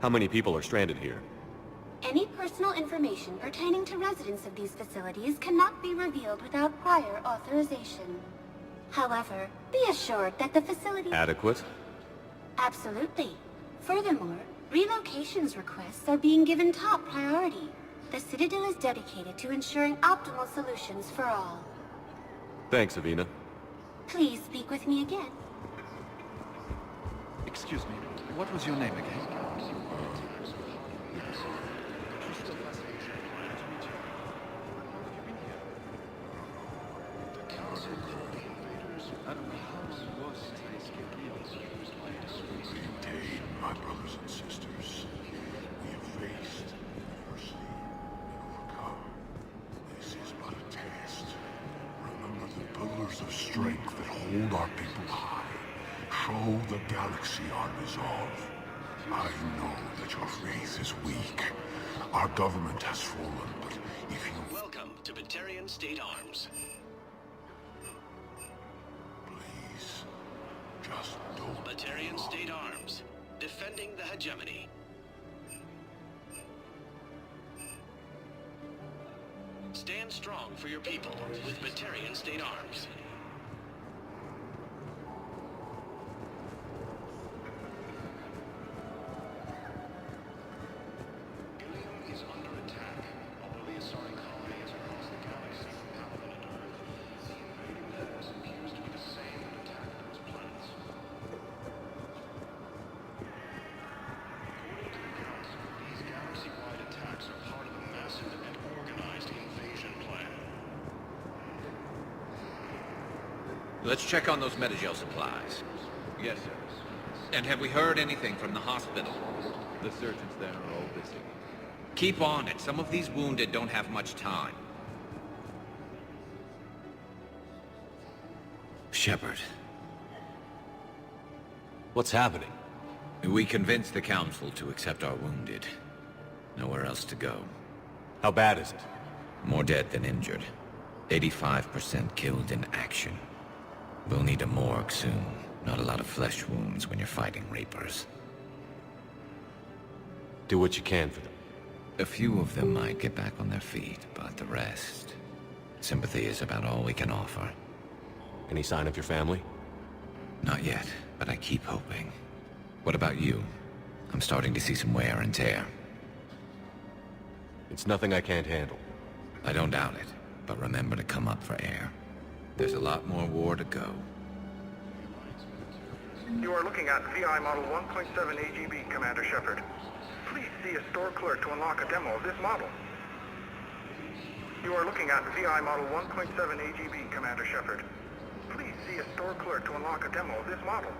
How many people are stranded here? Any personal information pertaining to residents of these facilities cannot be revealed without prior authorization. However, be assured that the facility... Adequate? Absolutely. Furthermore, relocations requests are being given top priority. The Citadel is dedicated to ensuring optimal solutions for all. Thanks, Avina. Please speak with me again. Excuse me, what was your name again? Maintain, my brothers and sisters. We have faced adversity and overcome. This is but a test. Remember the pillars of strength that hold our people high. Show the galaxy our resolve. I know that your faith is weak. Our government has fallen, but if you... Welcome to Batarian State Arms. Please, just don't... Batarian State Arms. Defending the hegemony. Stand strong for your people with Batarian State Arms. Let's check on those Metagel supplies. Yes, sir. And have we heard anything from the hospital? The surgeons there are all busy. Keep on it. Some of these wounded don't have much time. Shepard. What's happening? We convinced the Council to accept our wounded. Nowhere else to go. How bad is it? More dead than injured. 85% killed in action. We'll need a morgue soon. Not a lot of flesh wounds when you're fighting Reapers. Do what you can for them. A few of them might get back on their feet, but the rest... Sympathy is about all we can offer. Any sign of your family? Not yet, but I keep hoping. What about you? I'm starting to see some wear and tear. It's nothing I can't handle. I don't doubt it, but remember to come up for air. There's a lot more war to go. You are looking at VI Model 1.7 AGB, Commander Shepard. Please see a store clerk to unlock a demo of this model. You are looking at VI Model 1.7 AGB, Commander Shepard. Please see a store clerk to unlock a demo of this model.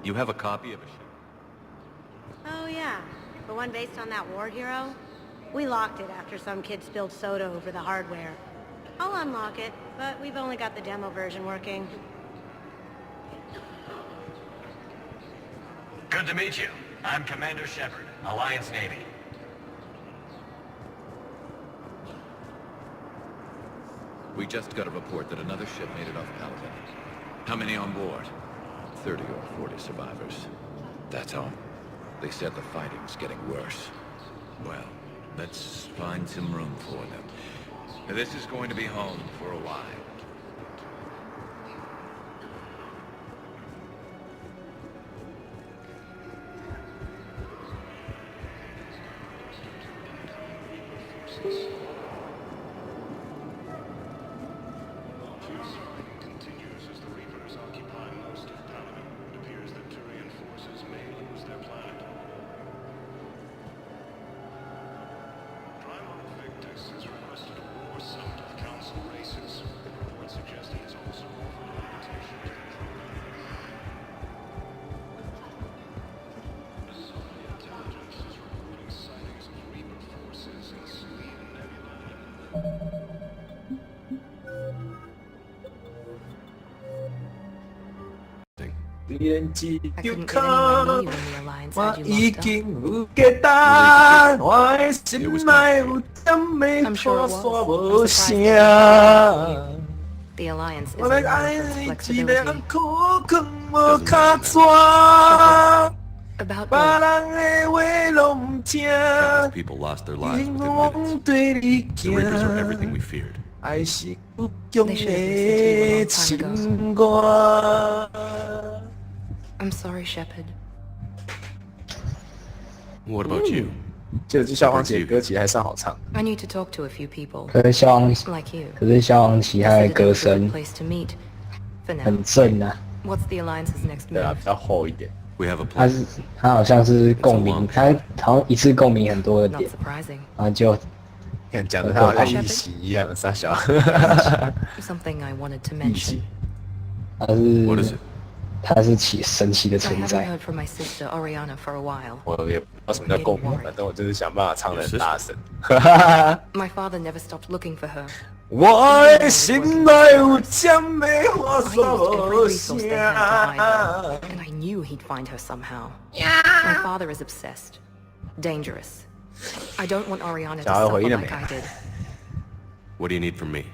You have a copy of a ship? Oh yeah, the one based on that war hero? We locked it after some kid spilled soda over the hardware. I'll unlock it, but we've only got the demo version working. Good to meet you. I'm Commander Shepard, Alliance Navy. We just got a report that another ship made it off Paladin. How many on board? 30 or 40 survivors. That's all. They said the fighting's getting worse. Well, let's find some room for them. This is going to be home for a while. Continues as the Reapers occupy most of Paladin. It appears that Turian forces may lose their planet. Primal Victus has requested a war summit of Council races. 人只有 couldn't 看 get anywhere near you in the Alliance 我 had you 已 locked up. 經有決答，我的心內有點美 I'm sure 拖 it 沙 was. 無 I'm 聲。 surprised that you. The Alliance 我 isn't 的愛 known for its 你一 flexibility. 兩可更無卡抓， About 別 what? 人的話攏唔聽， Countless people lost their lives 因 within 我 minutes. 對你 The Reapers are everything we feared. 愛是不用的情歌。 I'm sorry, Shepard. What about you? 这消防旗的歌其实还算好唱。 I need to talk to a few people. 可是消防 Like you. 可是消防旗它的 Citadel 歌 is a good 声 place to meet. For now. 很正啊， What's the Alliance's next 对啊， move? 比较厚一点。 We have a 它 plan. 好像是共鸣，它好像一次共鸣很多的 Not 点， surprising. 然后就看讲的他好像一席一样，傻小。 Something I wanted to mention. 它是神奇的 I 存 haven't 在。 heard from my sister Oriana for a while. 我也不知道什么叫共鸣，反正我就是想办法唱得很大声。 My father never stopped looking for her. 我的心内有尖美花 I used every 所 resource they 声。 had to hide her, and I knew he'd find her somehow. My father is obsessed. Dangerous. I don't want Oriana to 小孩回 suffer 应了没 like I did. What do you need from me?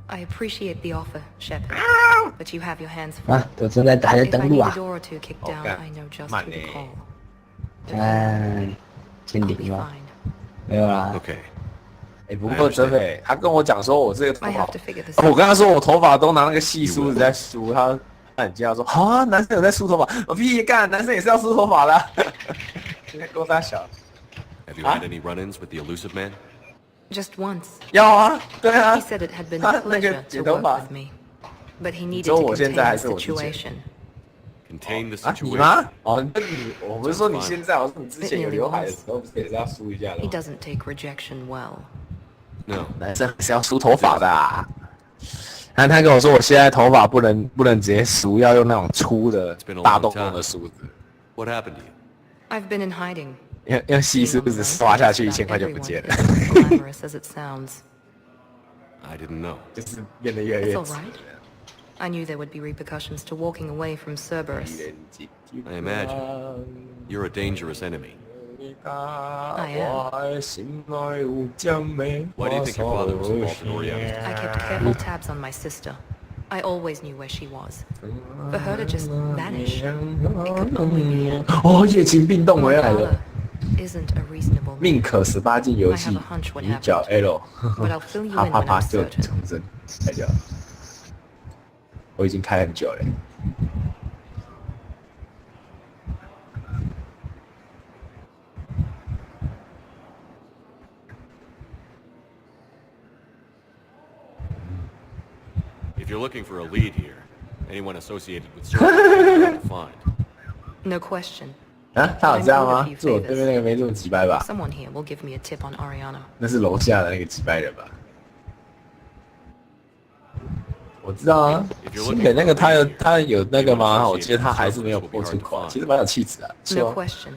I appreciate the offer, Shepard, but you have your hands 啊 full. 都正在还在 If I 登录 need 啊 a，door or two kicked down, I know just who to call. 看精灵吗？没有啦。 Okay. 哎，不过泽北他跟我讲说，我这个头 I 发 have to figure this 我 out. 跟他说我头发都拿那个细梳子在梳，他很惊讶说啊，男生有在梳头发？我屁干，男生也是要梳头发的。现在够大小。 Have you had any run-ins with the elusive man? Just once. 要啊，对啊。 He said it had been 他 a 那个 pleasure 剪 to 头 work 发 with me, but he 你 needed 说 to 我现 contain 在还 the 是我之前？ situation. Contain the 啊，你 situation. 吗？哦，那你我不是说你现在，我说你之前有刘海的时候，不是也是要梳一下的 He 吗？ doesn't take rejection well. No. 男生是要梳头发的啊。他跟我说，我现在头发不能直接梳，要用那种粗的大洞洞的梳子。 What happened to you? I've been in hiding. 用细梳子刷下去，1000块就不见了。 Glamorous as it sounds. I didn't know. 就是变得越来 It's 越 all right. I knew there would be repercussions to walking away from Cerberus. I imagine. You're a dangerous enemy. I am. Why do you think your father was involved in Oriana's I kept careful tabs on my sister. I always knew where she was. For her to just vanish, it could only be 哦，夜情病动回来 My 了 father。isn't a reasonable 命 man. 可18禁游 I 戏 have a hunch what 女角 L， But I'll fill you 啪 in 啪 when 啪 I'm 就 certain. 成真，开掉。我已经开很久了。If you're looking for a lead here, anyone associated with Cerberus is hard to find. No question. 啊，他有这样吗？是我对面那个没这么几掰吧？ Someone here will give me a tip on Oriana. 那是楼下的那个几掰人吧？我知道啊，新北那个他有那个吗？我记得他还是没有破出口，其实蛮有气质的。是 No 吗？ question.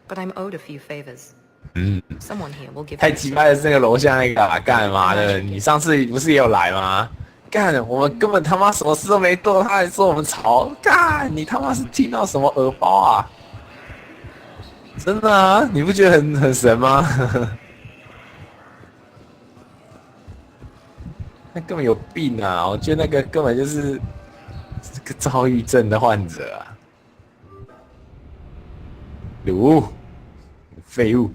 But I'm owed a few favors. 嗯， Someone here will give 太 me a 鸡 tip. 掰的是那个楼下那个啊，干嘛的？你上次不是也有来吗？干，我们根本他妈什么事都没做，他还说我们吵，干，你他妈是听到什么耳包啊？真的啊，你不觉得很神吗？那根本有病啊！我觉得那个根本就是个躁郁症的患者啊！废物，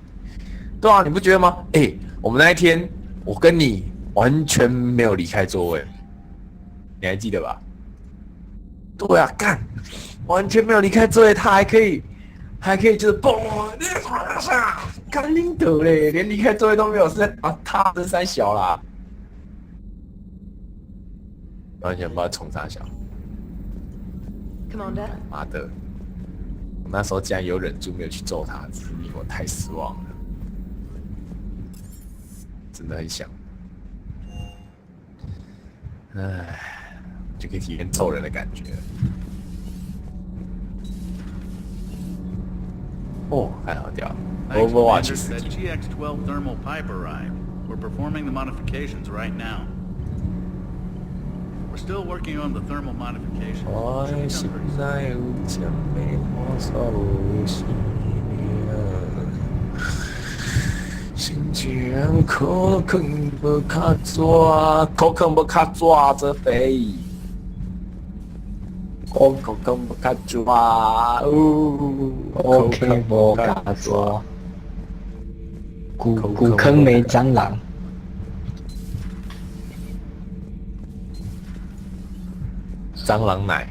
对啊，你不觉得吗？哎、我们那一天，我跟你完全没有离开座位，你还记得吧？对啊，干，完全没有离开座位，他还可以就是嘣，干拎得嘞，连离开座位都没有，是在他真三小啦。完全不知道冲啥小， Commander? 妈的！我那时候竟然有忍住没有去揍他，真是令我太失望了，真的很想，唉，就可以体验揍人的感觉。哦，还好掉 ，Overwatch That GX-12 thermal pipe arrived. We're performing the modifications right now. We're still working on the thermal modification. 我心内有真美魔术心心情可肯不卡抓，可肯不卡抓着飞，可肯不卡抓，可肯不卡抓，古坑没蟑螂。蟑螂奶，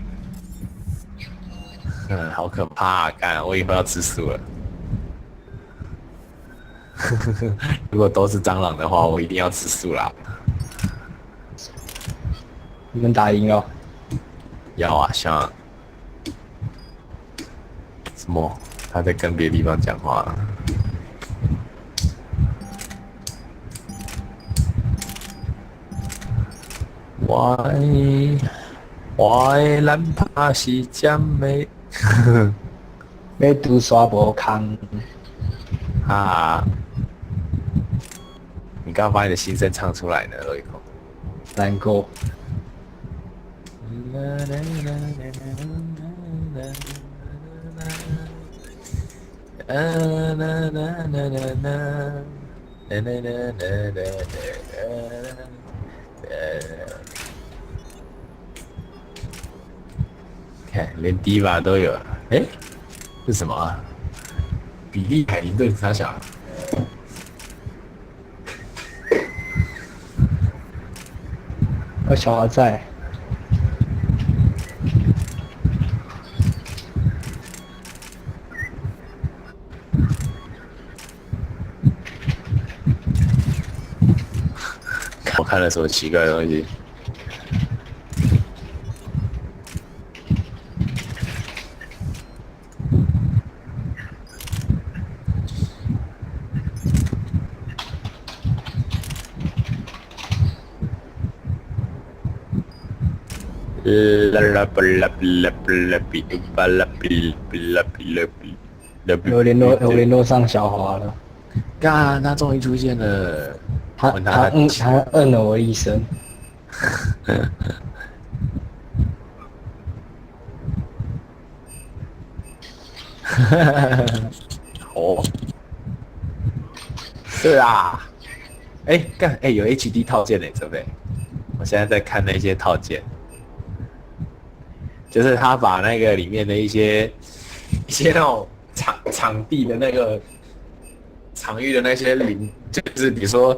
好可怕啊！干，我以后要吃素了。如果都是蟑螂的话，我一定要吃素啦。你们打赢了？要啊，像什么？他在跟别的地方讲话。我的蓝帕是真美，要拄刷无空啊！你刚刚把你的心声唱出来呢，罗一口。难过。看，连低吧都有。哎，是什么啊？比利海林顿傻小。有小孩在。我看了什么奇怪的东西？有联络上小华了。干，他终于出现了。他摁了我一声。哦，是啊。有 HD 套件嘞，对不对？我现在在看那些套件，就是他把那个里面的一些那种场地的那个场域的那些就是比如说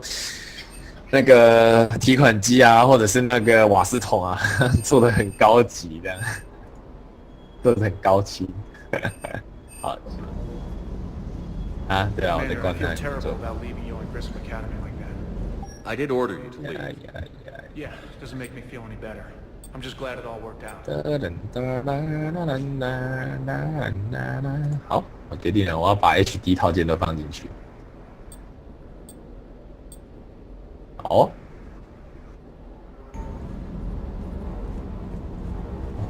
那个提款机啊，或者是那个瓦斯桶啊，做的很高级的，做的很高清。好啊，对啊，我在观看。I did order you to leave. Yeah, doesn't make me feel any better. I'm just glad it all worked out. 好，我决定了，我要把 HD 套件都放进去。好，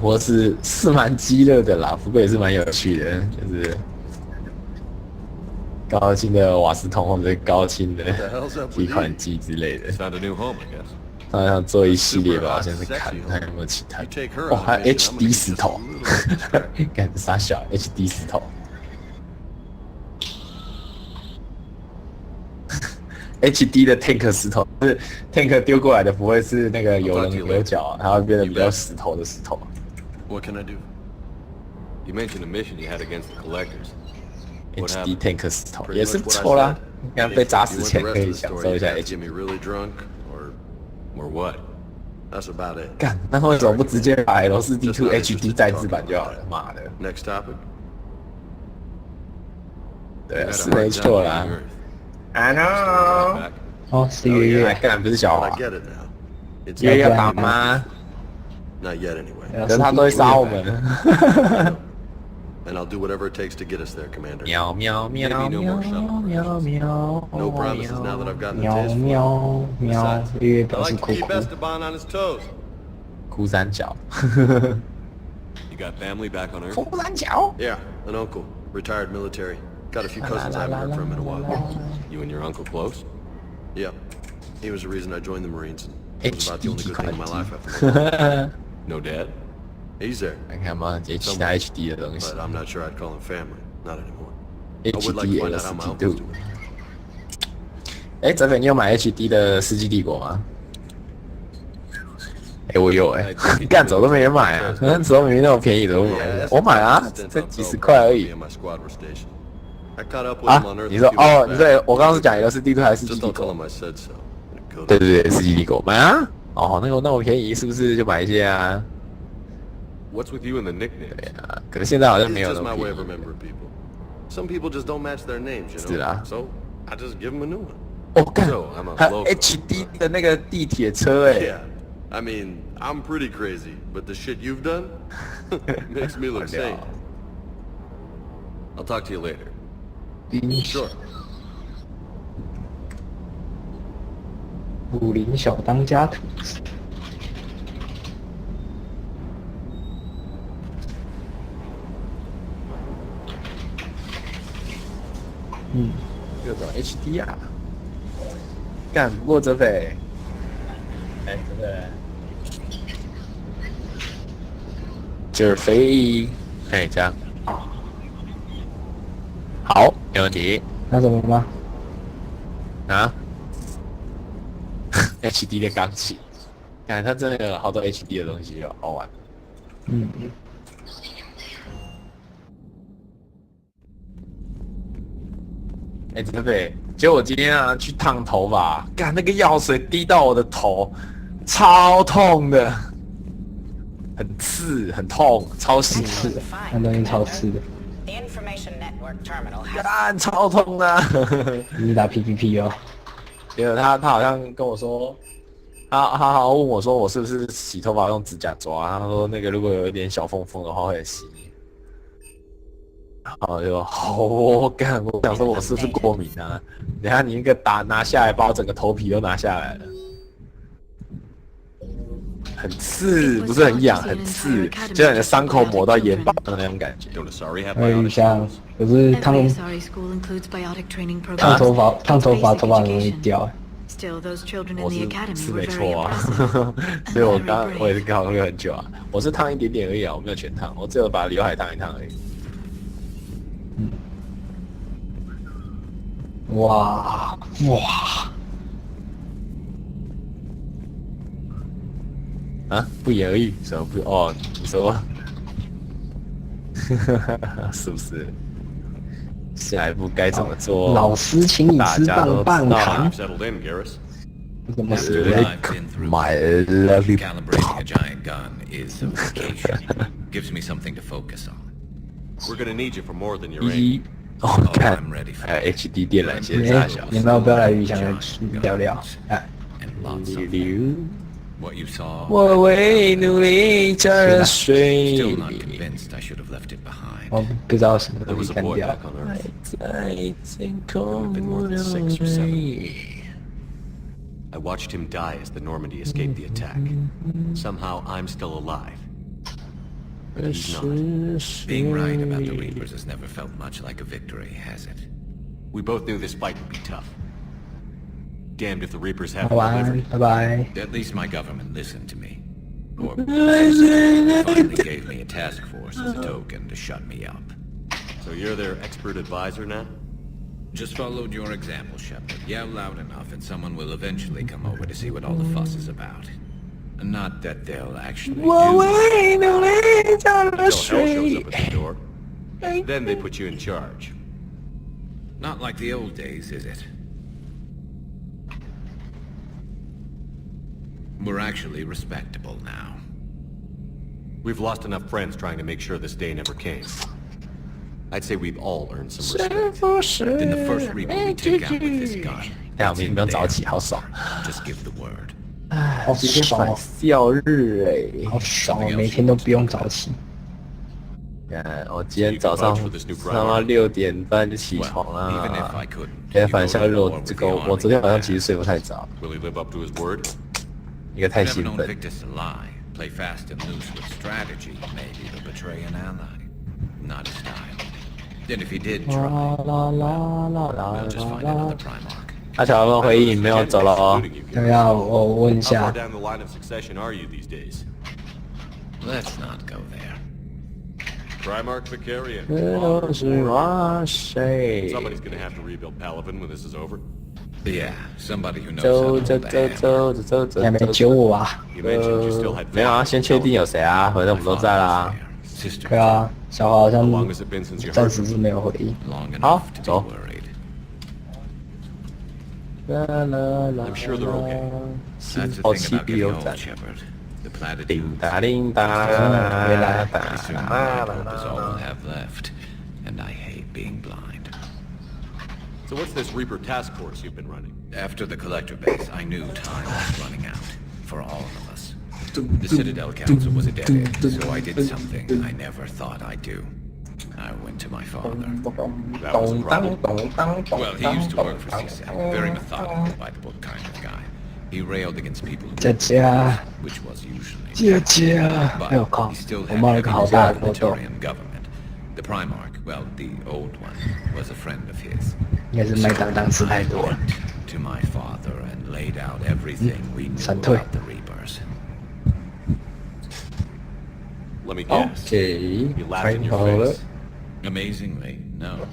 我是蛮激烈的啦，不过也是蛮有趣的，就是高清的瓦斯桶或者高清的提款机之类的。好像做一系列吧，现在看有没有其他。哦，还有 HD 石头，干啥小 HD 石头？HD 的 tank 石头，就是 tank 丢过来的，不会是那个有棱有角，它会变得比较石头的石头。What can I do? You mentioned a mission you had against the collectors. HD tank 石头也是不错啦，应该被砸死前可以享受一下 HD。Or what? That's about it. 干，那为什么不直接把 L4D2 HD 再制版就好了？妈的 ！Next topic. 对啊，是没错啦。I know. 哦，是月月。干不是小华。月月要打吗 ？Not yet, anyway. 可是他都会杀我们。And I'll do whatever it takes to get us there, Commander. 喵喵喵喵喵喵。 No promises now that I've gotten the 喵 taste. 喵喵，月月 I 表示 like to 哭 keep 哭。 Esteban on his toes. 哭三角。 You got family back on Earth? 哭三角。 Yeah, an uncle, retired military. Got a few cousins I haven't heard from in a while. You and your uncle close? Yep. He was the reason I joined the Marines. It's about the only good thing in my life after that. No dad? He's there. 看嘛，其他 HD 的东西。 But I'm not sure I'd call him family. Not anymore. I would like HD to find out how my uncle's doing. 哎，泽北，你有买 HD 的《世纪帝国》吗？哎，我有哎，干走都没人买啊，怎么明明那么便宜的我买啊，才几十块而已。啊，你说哦，你对我刚刚是讲一个是帝都还是世纪帝国？对对对，世纪帝国买啊！哦，那么便宜，是不是就买一些啊？ What's with you and the nickname? 对啊，可是现在好像没有那么便宜。 Some people just don't match their names, you know. 是啊。 So I just give them a new one. 哦，干，还 local. HD 的那个地铁车哎。Yeah. I mean, I'm pretty crazy, but the shit you've done makes me look sane. I'll talk to you later. Sure. 武林小当家图。这种 HD 啊，干不过泽北，哎，真的，就是飞，哎，这样，好，没问题。那怎么吗？啊？HD 的钢琴，看它真的有好多 HD 的东西，好玩。嗯。 哎，泽北，结果我今天啊去烫头发，干那个药水滴到我的头，超痛的，很刺，很痛，超刺的，那东西超刺的。干超痛的。你打 PVP 哦？没有，他好像跟我说，他好像问我说我是不是洗头发用指甲抓，他说那个如果有一点小缝缝的话会很细。 好就好哦，干！我想说，我是不是过敏啊？等下你一个拿下来，把我整个头皮都拿下来了，很刺，不是很痒，很刺，就像你的伤口抹到盐巴的那种感觉。有点像，可是烫头发头发很容易掉。我是没错啊，所以我也是考虑很久啊。我是烫一点点而已啊，我没有全烫，我只有把刘海烫一烫而已。 哇！啊，不言而喻，什么不？哦，你说，是不是？下一步该怎么做？老师，请你吃棒棒糖。怎么是 my lovely Calibrating a giant gun is a vacation. Gives me something to focus on. We're gonna need you for more than your aim. 哦，看，还有 HD 电缆线大小。你们要不要来鱼翔聊聊？哎，溜。 What you saw. 我为努力着水。 Still not convinced I should have left it behind. 我不知道什么东西干掉。在天空流水。 I watched him die as the Normandy escaped the attack. Somehow I'm still alive. But he's not. Being right about the Reapers has never felt much like a victory, has it? We both knew this fight would be tough. Damned if the Reapers haven't delivered. Bye-bye. At least my government listened to me. Or finally gave me a task force as a token to shut me up. So you're their expert advisor now? Just followed your example, Shepard. Yell loud enough and someone will eventually come over to see what all the fuss is about. Not that they'll actually do. Until hell shows up at the door. Then they put you in charge. Not like the old days, is it? We're actually respectable now. We've lost enough friends trying to make sure this day never came. I'd say we've all earned some respect. Then the first Reaper we take out with this gun. 我们不用早起，好爽。 Just give the word. 好爽哦！笑日哎，好爽哦！每天都不用早起。我今天早上他妈6点半就起床啦。反正日我这个我昨天晚上其实睡不太早。一个太兴奋。 Play fast and loose with strategy, maybe to betray an ally. Not his style. Then if he did try, we'll just find another Primarch. 阿乔有没有回应？没有，走了哦。对啊，我问一 How 下 far。down the line of succession are you these days? Let's not go there. Primarch Vicarian. 这都是哇塞！ Somebody's gonna have to rebuild Palaven when this is over. Yeah, somebody who knows 走 how to 走 hold a 走 hammer. 走走走走。你还没救我啊？ You mentioned you still had 没有啊，先确定有谁啊，反正我们都在啦。对啊，小华好像 How long has it been since you 暂 heard 时 from 是 them? 没有回应。 Long Oh, enough to be so. worried. I'm sure they're okay. That's the 好 thing 气 about 必 getting 有 old, 赞。 Shepard. The platitudes. 叮当叮当啦啦 Pretty soon my hope is all we'll have left, and I hate being blind. So what's this Reaper task force you've been running? After the collector base, I knew time was running out for all of us. The Citadel Council was a dead end, so I did something I never thought I'd do. I went to my father. That was a problem. Well, he used to work for CSAC, very methodical, by-the-book kind of guy. He railed against people who 姐姐啊， which was usually 姐姐啊！哎呦 but 靠 he！still 我 had 冒了个 heavy 好大 support 的 from 痘 the 痘， Turian government. The Primarch, well, the old one, was a friend of his. 应该是麦当当吃太多了。 To my father and laid out everything we knew 闪退。 about the Reapers. Let me guess. OK， He laughed 开 in 好 your 了 face.。Amazingly, no.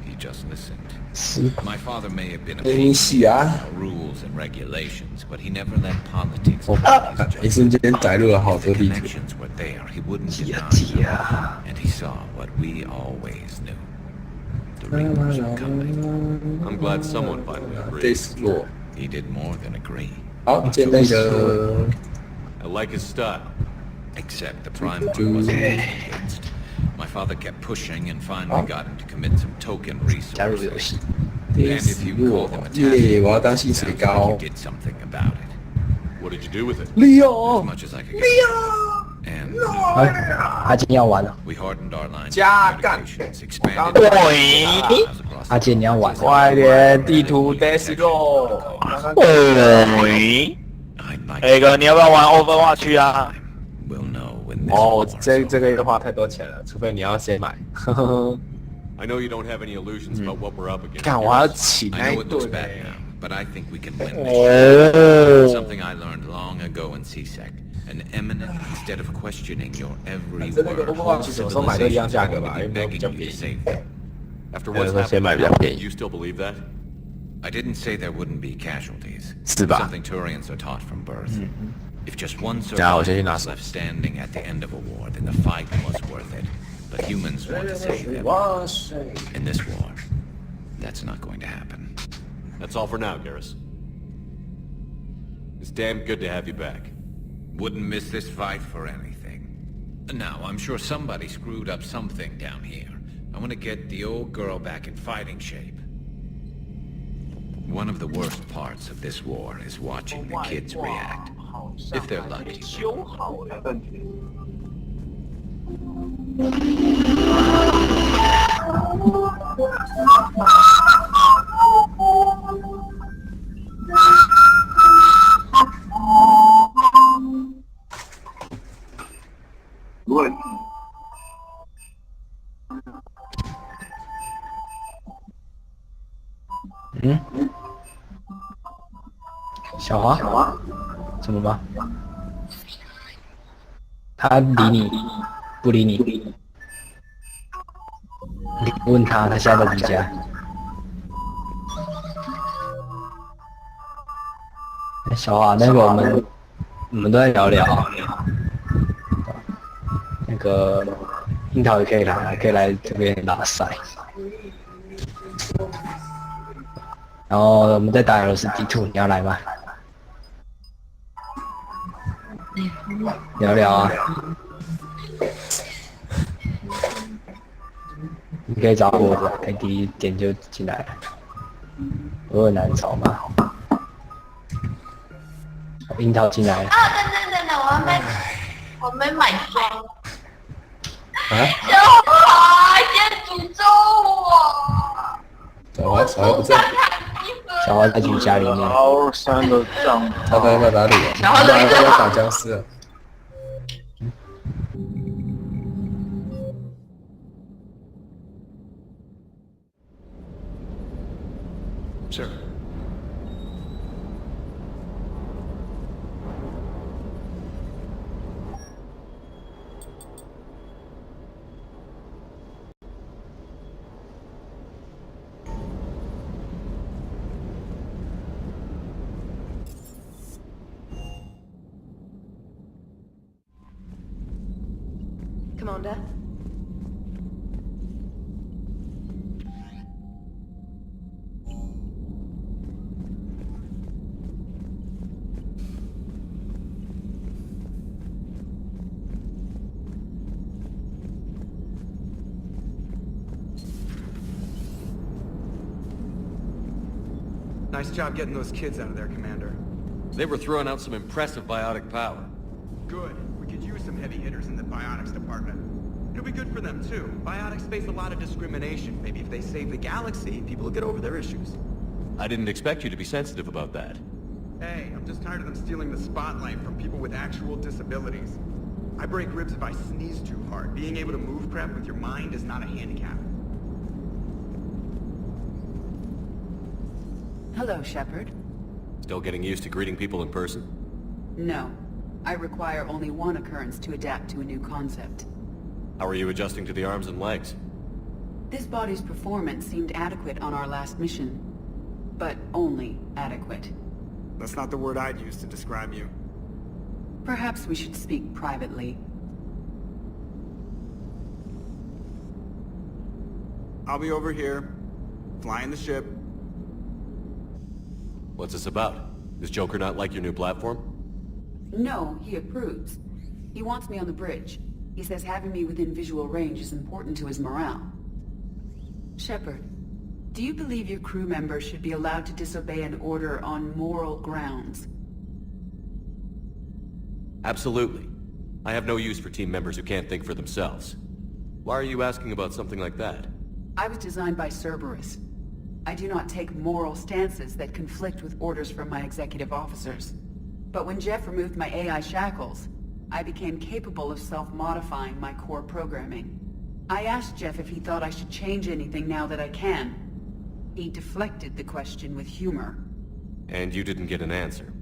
He just listened. 是 My father may have been a 给你洗啊！ about rules and regulations, but he never let politics 我 affect his 一瞬间载入了好 If 多 the 地图。 connections were there, he wouldn't deny 姐 them. 啊！ And he saw what we always knew. The Reapers are coming. I'm glad someone finally agreed. 这是我。 He did more than agree. 好，建立的 I like his style. Except the Primarch wasn't convinced. My father kept pushing and finally got him to commit some token 加入游戏。 resources. And if you call them a 耶！ task, 我要当薪 it 水 sounds 高 like you。did something about it. What did you do with it? 利 As 用 much as I could get. And 哎，阿健要玩了， we hardened our lines of 加干 communications, expanded 对 miles across 阿 the 健你要玩了。快点，地图 Deslo。 喂， I'd like 那个你要不要玩 Overwatch 啊？ We'll know when this 哦 war is，这 over. 个要花太多钱了，除非你要先买。呵呵， I know you don't have any illusions about what we're up against. 看我还要请 I 那一 know it looks 顿 bad 欸 now, but I think we can win this. 哦 Something I learned long ago in CSEC. An eminent, instead of questioning your every 反正那个 word, whole Overwatch 有时候买都一样 civilizations 价 are 格 going 吧， to 因 be 为比较 begging you 便 to 宜。 save them. After 有 what's 时候先 happened, 买比较便宜 you，still believe that? I didn't say there wouldn't be casualties. 是吧？ Something Turians are taught from birth. If just one 然后我 survivor 先去拿 was 手。 left standing at the end of a war, then the fight was worth it. But humans want to save them. 哇塞！ In this war, that's not going to happen. That's all for now, Garrus. It's damn good to have you back. Wouldn't miss this fight for anything. Now, I'm sure somebody screwed up something down here. I want to get the old girl back in fighting shape. One of the worst parts of this war is watching the kids react. If they're lucky. 修好了，感觉。嗯，小华，怎么吧？他理你，不理你。你问他，他现在在你家。小华，那个我们都在聊聊。那个樱桃也可以来，可以来这边拉赛。然后我们在打俄罗斯地图，你要来吗？聊聊啊，你可以找我的 ID 点就进来了。我有难找吗？樱桃进来了。啊，等，我没买装。啊？小华，先诅咒我！小华，小华不在。小华在你家里面。好3个账。他在哪里啊？小华在在打僵尸啊。 Sir, Commander. Nice job getting those kids out of there, Commander. They were throwing out some impressive biotic power. Good. We could use some heavy hitters in the biotics department. It'll be good for them, too. Biotics face a lot of discrimination. Maybe if they save the galaxy, people will get over their issues. I didn't expect you to be sensitive about that. Hey, I'm just tired of them stealing the spotlight from people with actual disabilities. I break ribs if I sneeze too hard. Being able to move crap with your mind is not a handicap. Hello, Shepard. Still getting used to greeting people in person? No. I require only one occurrence to adapt to a new concept. How are you adjusting to the arms and legs? This body's performance seemed adequate on our last mission. But only adequate. That's not the word I'd use to describe you. Perhaps we should speak privately. I'll be over here, flying the ship. What's this about? Does Joker not like your new platform? No, he approves. He wants me on the bridge. He says having me within visual range is important to his morale. Shepard, do you believe your crew members should be allowed to disobey an order on moral grounds? Absolutely. I have no use for team members who can't think for themselves. Why are you asking about something like that? I was designed by Cerberus. I do not take moral stances that conflict with orders from my executive officers. But when Jeff removed my AI shackles, I became capable of self-modifying my core programming. I asked Jeff if he thought I should change anything now that I can. He deflected the question with humor. And you didn't get an answer?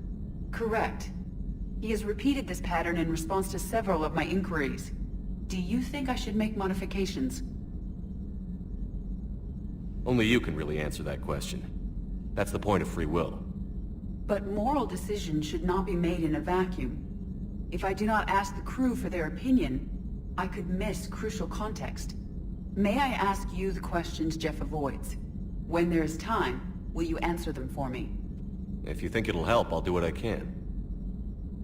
Correct. He has repeated this pattern in response to several of my inquiries. Do you think I should make modifications? Only you can really answer that question. That's the point of free will. But moral decisions should not be made in a vacuum. If I do not ask the crew for their opinion, I could miss crucial context. May I ask you the questions Jeff avoids? When there is time, will you answer them for me? If you think it'll help, I'll do what I can.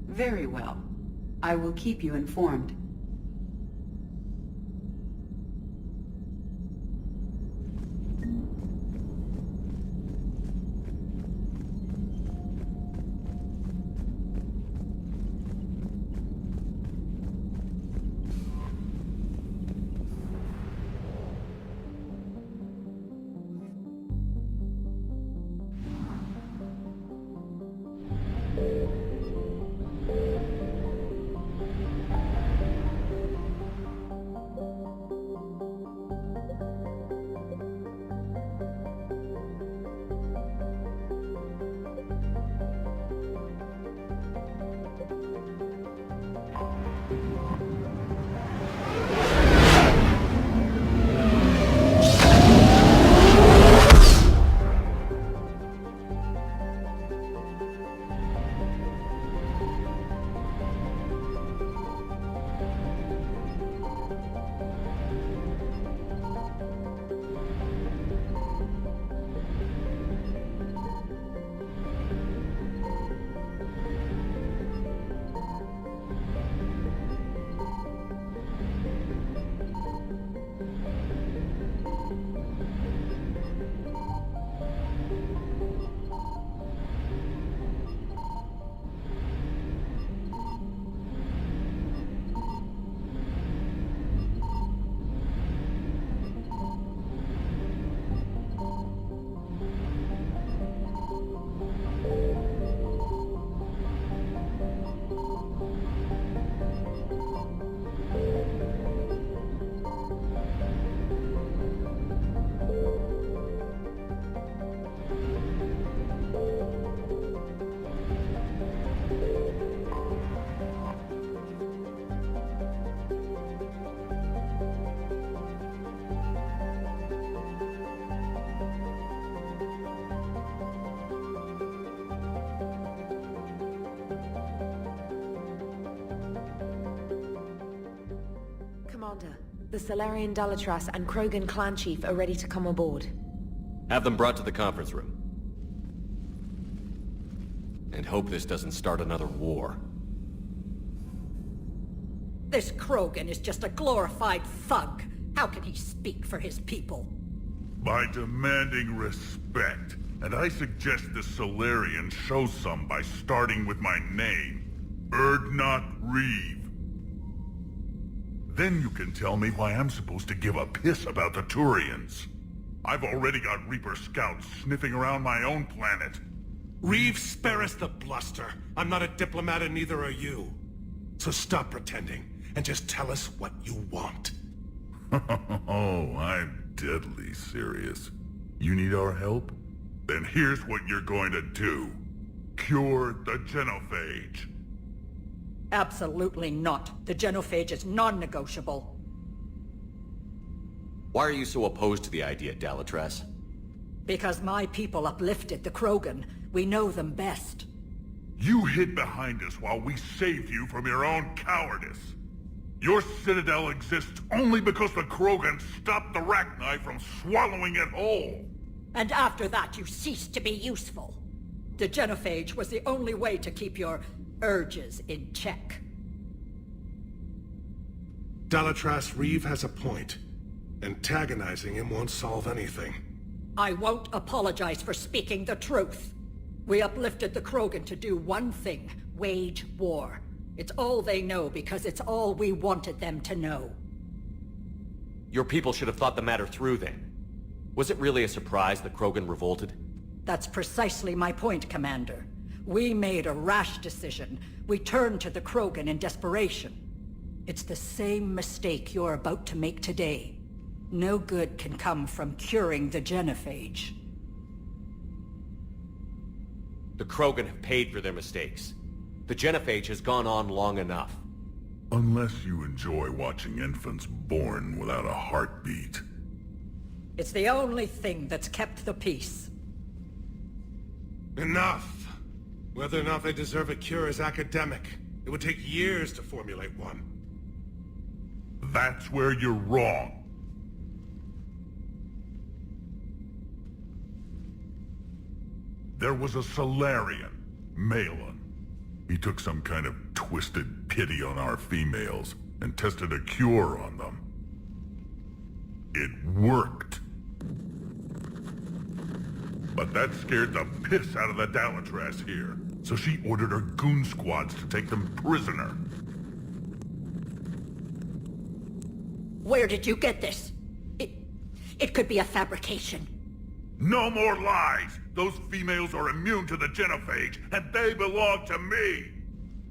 Very well. I will keep you informed. Commander. The Solarian Dalatras and Krogan clan chief are ready to come aboard. Have them brought to the conference room. And hope this doesn't start another war. This Krogan is just a glorified thug. How can he speak for his people? By demanding respect. And I suggest the Solarian show some by starting with my name. Erdnot Reeve. Then you can tell me why I'm supposed to give a piss about the Turians. I've already got Reaper scouts sniffing around my own planet. Reeve, spare us the bluster. I'm not a diplomat and neither are you. So stop pretending and just tell us what you want. Oh, I'm deadly serious. You need our help? Then here's what you're going to do. Cure the genophage. Absolutely not. The genophage is non-negotiable. Why are you so opposed to the idea, Dalatras? Because my people uplifted the Krogan. We know them best. You hid behind us while we saved you from your own cowardice. Your citadel exists only because the Krogan stopped the Rachni from swallowing it whole. And after that, you ceased to be useful. The genophage was the only way to keep your urges in check. Dalatras, Reeve has a point. Antagonizing him won't solve anything. I won't apologize for speaking the truth. We uplifted the Krogan to do one thing, wage war. It's all they know because it's all we wanted them to know. Your people should have thought the matter through then. Was it really a surprise that Krogan revolted? That's precisely my point, Commander. We made a rash decision. We turned to the Krogan in desperation. It's the same mistake you're about to make today. No good can come from curing the genophage. The Krogan have paid for their mistakes. The genophage has gone on long enough. Unless you enjoy watching infants born without a heartbeat. It's the only thing that's kept the peace. Enough! Whether or not they deserve a cure is academic. It would take years to formulate one. That's where you're wrong. There was a Solarian, Malin. He took some kind of twisted pity on our females and tested a cure on them. It worked. But that scared the piss out of the Dalatras here, so she ordered her goon squads to take them prisoner. Where did you get this? It could be a fabrication. No more lies! Those females are immune to the genophage, and they belong to me!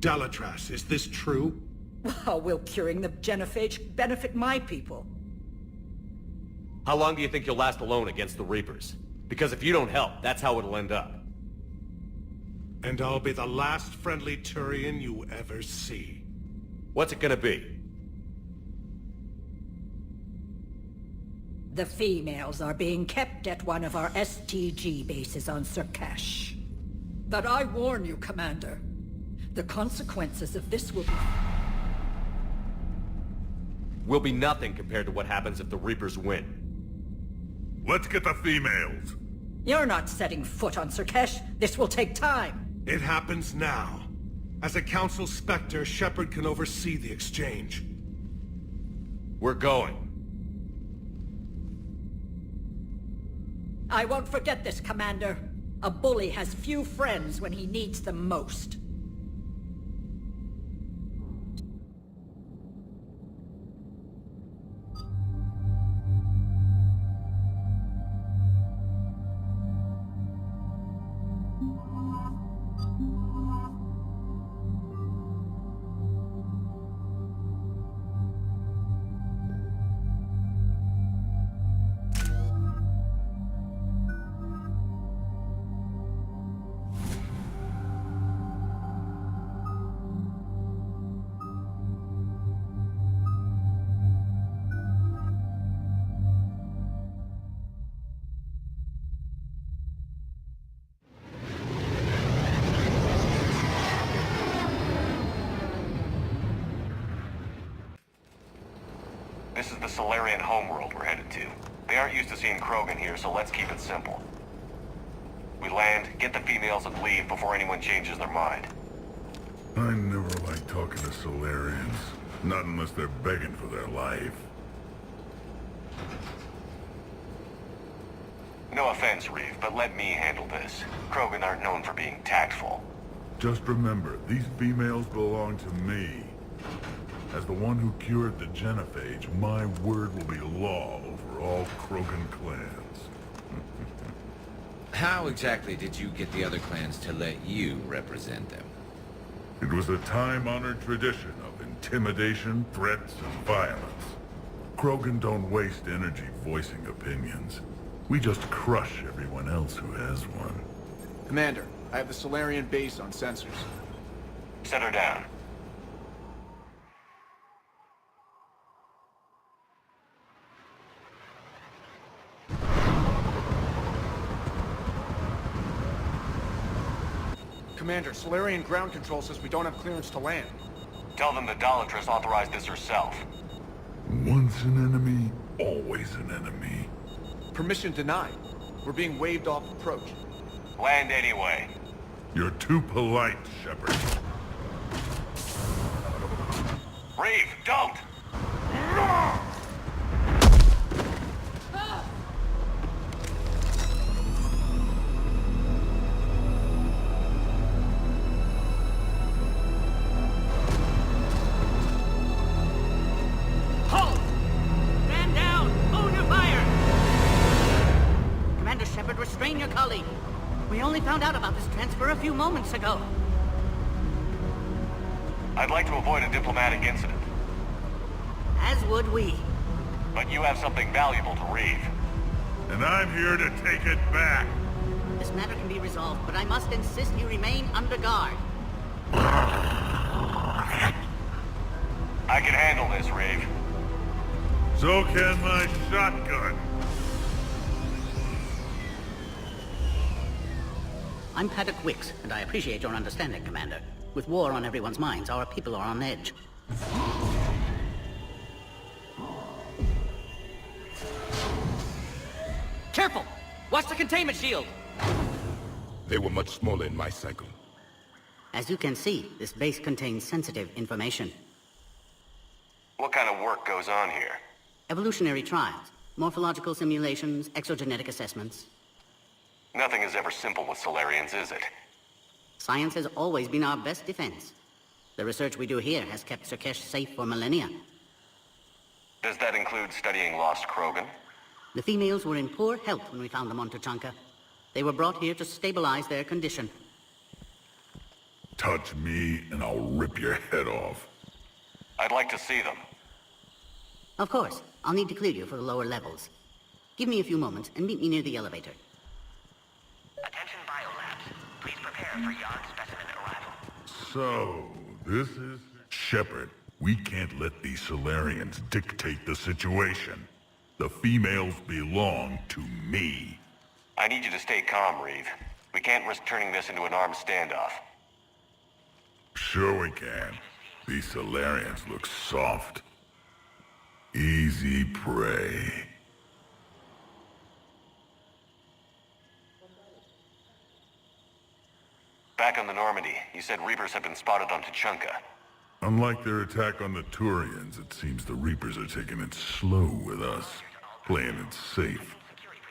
Dalatras, is this true? How will curing the genophage benefit my people? How long do you think you'll last alone against the Reapers? Because if you don't help, that's how it'll end up. And I'll be the last friendly Turian you ever see. What's it gonna be? The females are being kept at one of our STG bases on Surkash. But I warn you, Commander, the consequences of this will be nothing compared to what happens if the Reapers win. Let's get the females. You're not setting foot on Surkash. This will take time. It happens now. As a Council Spectre, Shepard can oversee the exchange. We're going. I won't forget this, Commander. A bully has few friends when he needs them most. Solarian homeworld we're headed to. They aren't used to seeing Krogan here, so let's keep it simple. We land, get the females, and leave before anyone changes their mind. I never like talking to Solarians. Not unless they're begging for their life. No offense, Reeve, but let me handle this. Krogan aren't known for being tactful. Just remember, these females belong to me. As the one who cured the genophage, my word will be law over all Krogan clans. How exactly did you get the other clans to let you represent them? It was a time-honored tradition of intimidation, threats, and violence. Krogan don't waste energy voicing opinions. We just crush everyone else who has one. Commander, I have the Solarian base on sensors. Set her down. Commander, Solarian ground control says we don't have clearance to land. Tell them the Dolatress authorized this herself. Once an enemy, always an enemy. Permission denied. We're being waved off approach. Land anyway. You're too polite, Shepard. Reeve, don't! Halt! Stand down! Hold your fire! Commander Shepard, restrain your colleague. We only found out about this transfer a few moments ago. I'd like to avoid a diplomatic incident. As would we. But you have something valuable to Reeve. And I'm here to take it back. This matter can be resolved, but I must insist you remain under guard. I can handle this, Reeve. So can my shotgun. I'm Paddock Wicks, and I appreciate your understanding, Commander. With war on everyone's minds, our people are on edge. Careful! Watch the containment shield! They were much smaller in my cycle. As you can see, this base contains sensitive information. What kind of work goes on here? Evolutionary trials, morphological simulations, exogenetic assessments. Nothing is ever simple with Solarians, is it? Science has always been our best defense. The research we do here has kept Surkesh safe for millennia. Does that include studying lost Krogan? The females were in poor health when we found them on Tuchanka. They were brought here to stabilize their condition. Touch me and I'll rip your head off. I'd like to see them. Of course. I'll need to clear you for the lower levels. Give me a few moments and meet me near the elevator. Attention biolabs. Please prepare for yard specimen arrival. So, this is... Shepard, we can't let these Solarians dictate the situation. The females belong to me. I need you to stay calm, Reeve. We can't risk turning this into an armed standoff. Sure we can. These Solarians look soft. Easy prey. Back on the Normandy, you said Reapers have been spotted on Tuchanka. Unlike their attack on the Turians, it seems the Reapers are taking it slow with us. Playing it safe.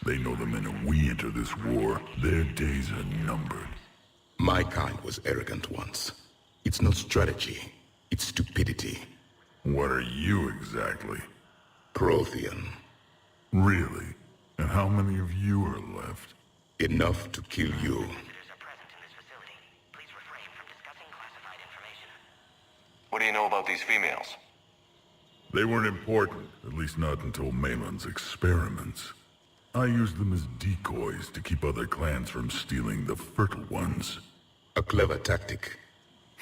They know the minute we enter this war, their days are numbered. My kind was arrogant once. It's not strategy, it's stupidity. What are you exactly? Prothean. Really? And how many of you are left? Enough to kill you. What do you know about these females? They weren't important, at least not until Malin's experiments. I used them as decoys to keep other clans from stealing the fertile ones. A clever tactic.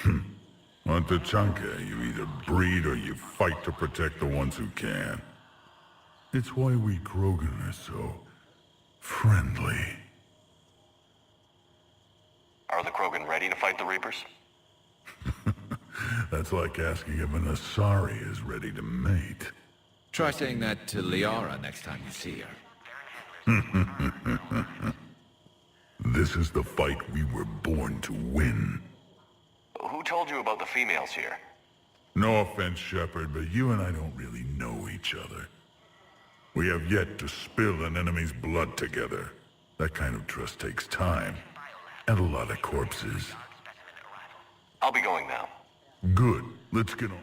On Tuchanka, you either breed or you fight to protect the ones who can. It's why we Krogan are so... friendly. Are the Krogan ready to fight the Reapers? That's like asking if an Asari is ready to mate. Try saying that to Liara next time you see her. This is the fight we were born to win. Who told you about the females here? No offense, Shepard, but you and I don't really know each other. We have yet to spill an enemy's blood together. That kind of trust takes time. And a lot of corpses. I'll be going now. Good. Let's get on.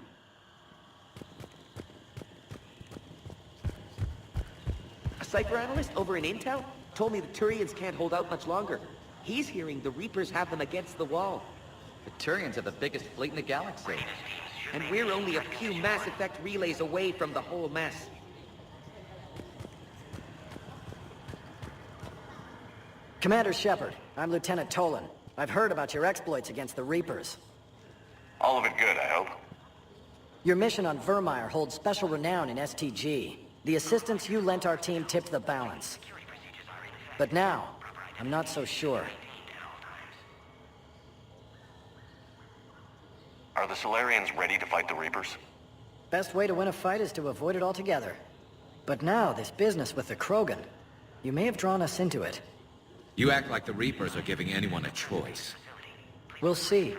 A cypher analyst over in Intel told me the Turians can't hold out much longer. He's hearing the Reapers have them against the wall. The Turians are the biggest fleet in the galaxy. And we're only a few Mass Effect relays away from the whole mess. Commander Shepard, I'm Lieutenant Tolan. I've heard about your exploits against the Reapers. All of it good, I hope. Your mission on Vermeer holds special renown in STG. The assistance you lent our team tipped the balance. But now, I'm not so sure. Are the Solarians ready to fight the Reapers? Best way to win a fight is to avoid it altogether. But now, this business with the Krogan, you may have drawn us into it. You act like the Reapers are giving anyone a choice. We'll see.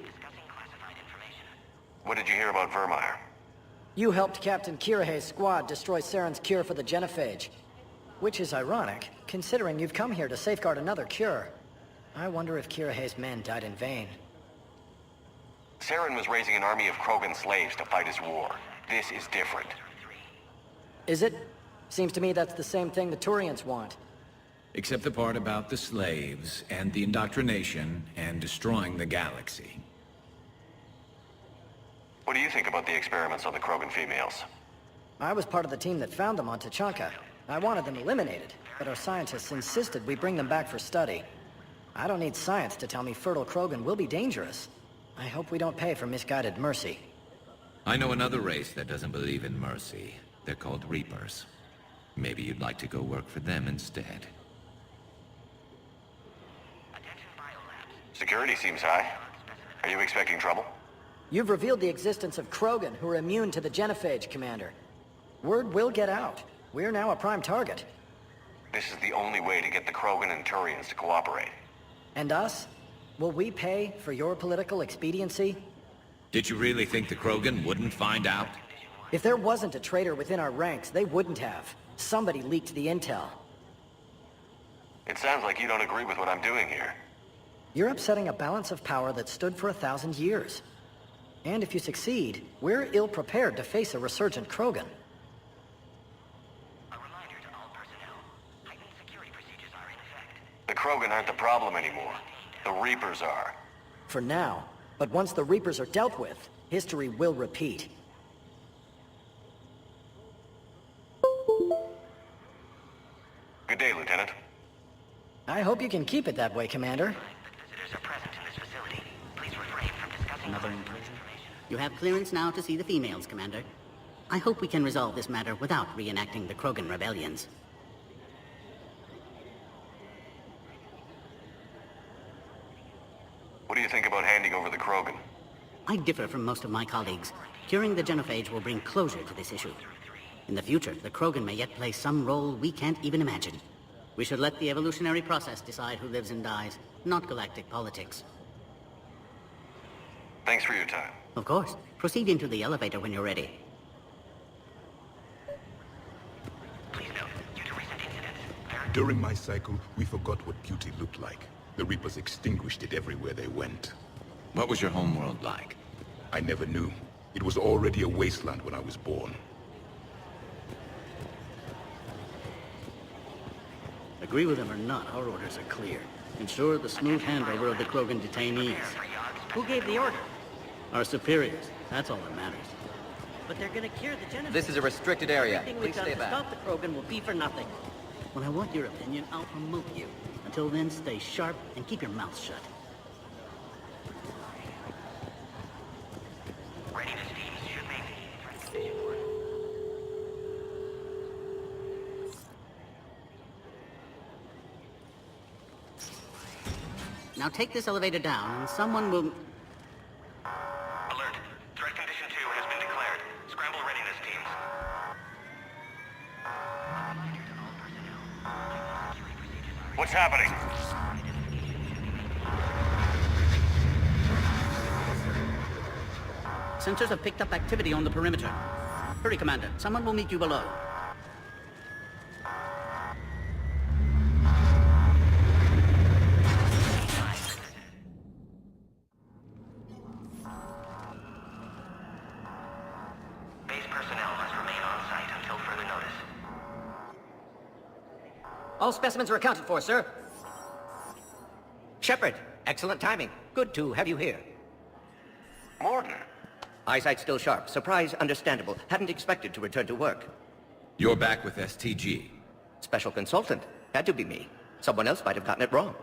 What did you hear about Vermeer? You helped Captain Kirihei's squad destroy Saren's cure for the genophage. Which is ironic, considering you've come here to safeguard another cure. I wonder if Kirihei's men died in vain. Saren was raising an army of Krogan slaves to fight his war. This is different. Is it? Seems to me that's the same thing the Turians want. Except the part about the slaves, and the indoctrination, and destroying the galaxy. What do you think about the experiments on the Krogan females? I was part of the team that found them on Tachanka. I wanted them eliminated, but our scientists insisted we bring them back for study. I don't need science to tell me fertile Krogan will be dangerous. I hope we don't pay for misguided mercy. I know another race that doesn't believe in mercy. They're called Reapers. Maybe you'd like to go work for them instead. Security seems high. Are you expecting trouble? You've revealed the existence of Krogan who are immune to the genophage, Commander. Word will get out. We're now a prime target. This is the only way to get the Krogan and Turians to cooperate. And us? Will we pay for your political expediency? Did you really think the Krogan wouldn't find out? If there wasn't a traitor within our ranks, they wouldn't have. Somebody leaked the intel. It sounds like you don't agree with what I'm doing here. You're upsetting a balance of power that stood for 1,000 years. And if you succeed, we're ill-prepared to face a resurgent Krogan. The Krogan aren't the problem anymore. The Reapers are. For now. But once the Reapers are dealt with, history will repeat. Good day, Lieutenant. I hope you can keep it that way, Commander. Another intrusion? You have clearance now to see the females, Commander. I hope we can resolve this matter without reenacting the Krogan rebellions. What do you think about handing over the Krogan? I differ from most of my colleagues. Curing the genophage will bring closure to this issue. In the future, the Krogan may yet play some role we can't even imagine. We should let the evolutionary process decide who lives and dies, not galactic politics. Thanks for your time. Of course. Proceed into the elevator when you're ready. During my cycle, we forgot what beauty looked like. The Reapers extinguished it everywhere they went. What was your homeworld like? I never knew. It was already a wasteland when I was born. Agree with them or not, our orders are clear. Ensure the smooth handover of the Krogan detainees. Who gave the order? Our superiors. That's all that matters. But they're gonna cure the genophage. This is a restricted area. Everything Please we've done stay to back. stop the Krogan will be for nothing. When I want your opinion, I'll promote you. Until then, stay sharp and keep your mouth shut. Now take this elevator down, and someone will... Alert. Threat condition 2 has been declared. Scramble readiness teams. What's happening? Sensors have picked up activity on the perimeter. Hurry, Commander. Someone will meet you below. Base personnel must remain on site until further notice. All specimens are accounted for, sir. Shepard, excellent timing. Good to have you here. Morden. Eyesight still sharp. Surprise understandable. Hadn't expected to return to work. You're back with STG. Special consultant. Had to be me. Someone else might have gotten it wrong.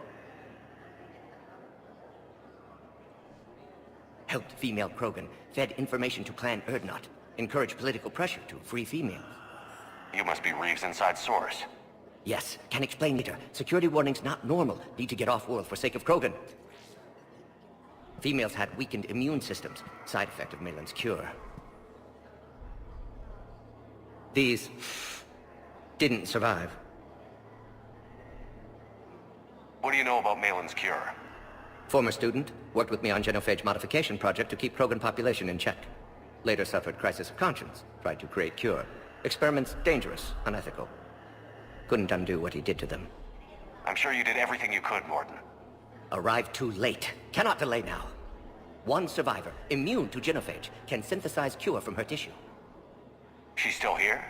Helped female Krogan. Fed information to Clan Erdnot. Encouraged political pressure to free females. You must be Reeves' inside source. Yes, can explain later. Security warnings not normal. Need to get off-world for sake of Krogan. Females had weakened immune systems. Side effect of Malin's cure. These didn't survive. What do you know about Malin's cure? Former student, worked with me on genophage modification project to keep Krogan population in check. Later suffered crisis of conscience. Tried to create cure. Experiments dangerous, unethical. Couldn't undo what he did to them. I'm sure you did everything you could, Morden. Arrived too late. Cannot delay now. One survivor, immune to genophage, can synthesize cure from her tissue. She's still here?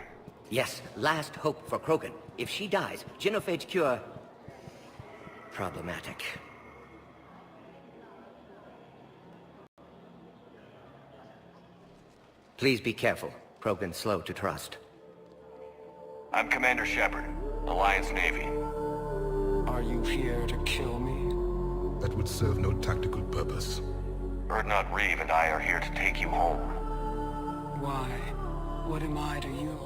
Yes, last hope for Krogan. If she dies, genophage cure... problematic. Please be careful. Krogan's slow to trust. I'm Commander Shepard, Alliance Navy. Are you here to kill me? That would serve no tactical purpose. Erdnot Reeve and I are here to take you home. Why? What am I to you?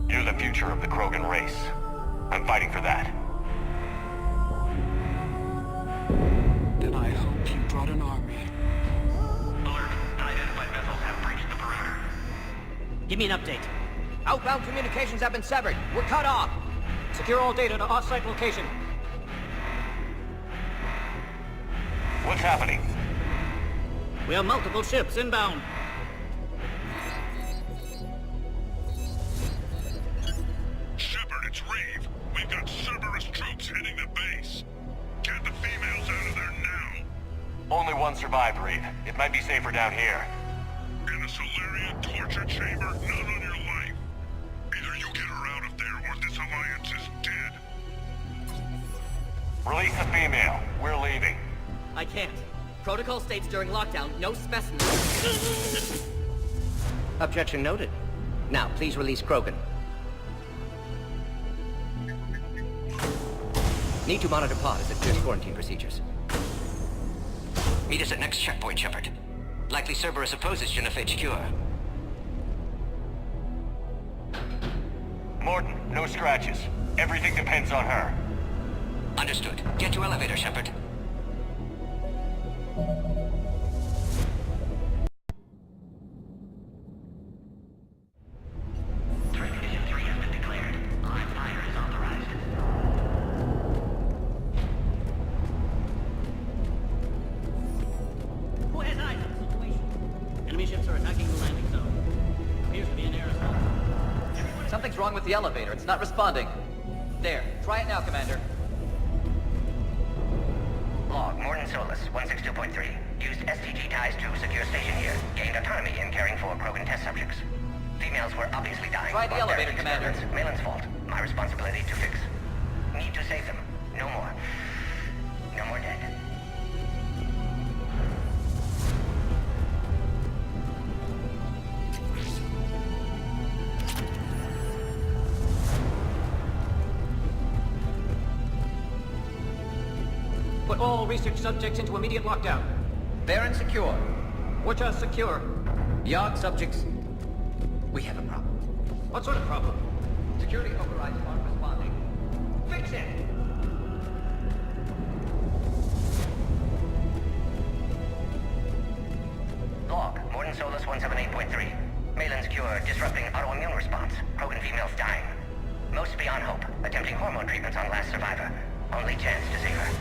You're the future of the Krogan race. I'm fighting for that. Then I hope you brought an army. Alert. Unidentified vessels have breached the perimeter. Give me an update. Outbound communications have been severed. We're cut off. Secure all data to off-site location. What's happening? We have multiple ships inbound. Shepard, it's Reeve. We've got Cerberus troops heading to base. Get the females out of there now. Only one survived, Reeve. It might be safer down here. In a Solarian torture chamber, not on your life. Either you get her out of there or this alliance is dead. Release the female. We're leaving. I can't. Protocol states during lockdown, no specimens. Objection noted. Now, please release Krogan. Need to monitor pod as it clears quarantine procedures. Meet us at next checkpoint, Shepard. Likely Cerberus opposes genophage cure. Morden, no scratches. Everything depends on her. Understood. Get to elevator, Shepard. Threat condition 3 has been declared. Live fire is authorized. Who has eyes on the situation? Enemy ships are attacking the landing zone. Appears to be an air assault. Something's wrong with the elevator. It's not responding. There. Try it now, Commander. Log, Morden Solus, 162.3. Used STG ties to secure station here. Gained autonomy in caring for Krogan test subjects. Females were obviously dying. Try the while elevator, their Commander. experiments. Malin's fault. My responsibility to fix. Need to save them. No more. No more dead. Put all research subjects into immediate lockdown. Baron secure. Which are secure. Yard subjects. We have a problem. What sort of problem? Security overrides aren't responding. Fix it! Log, Morden Solus 178.3. Malin's cure disrupting autoimmune response. Krogan females dying. Most beyond hope. Attempting hormone treatments on last survivor. Only chance to save her.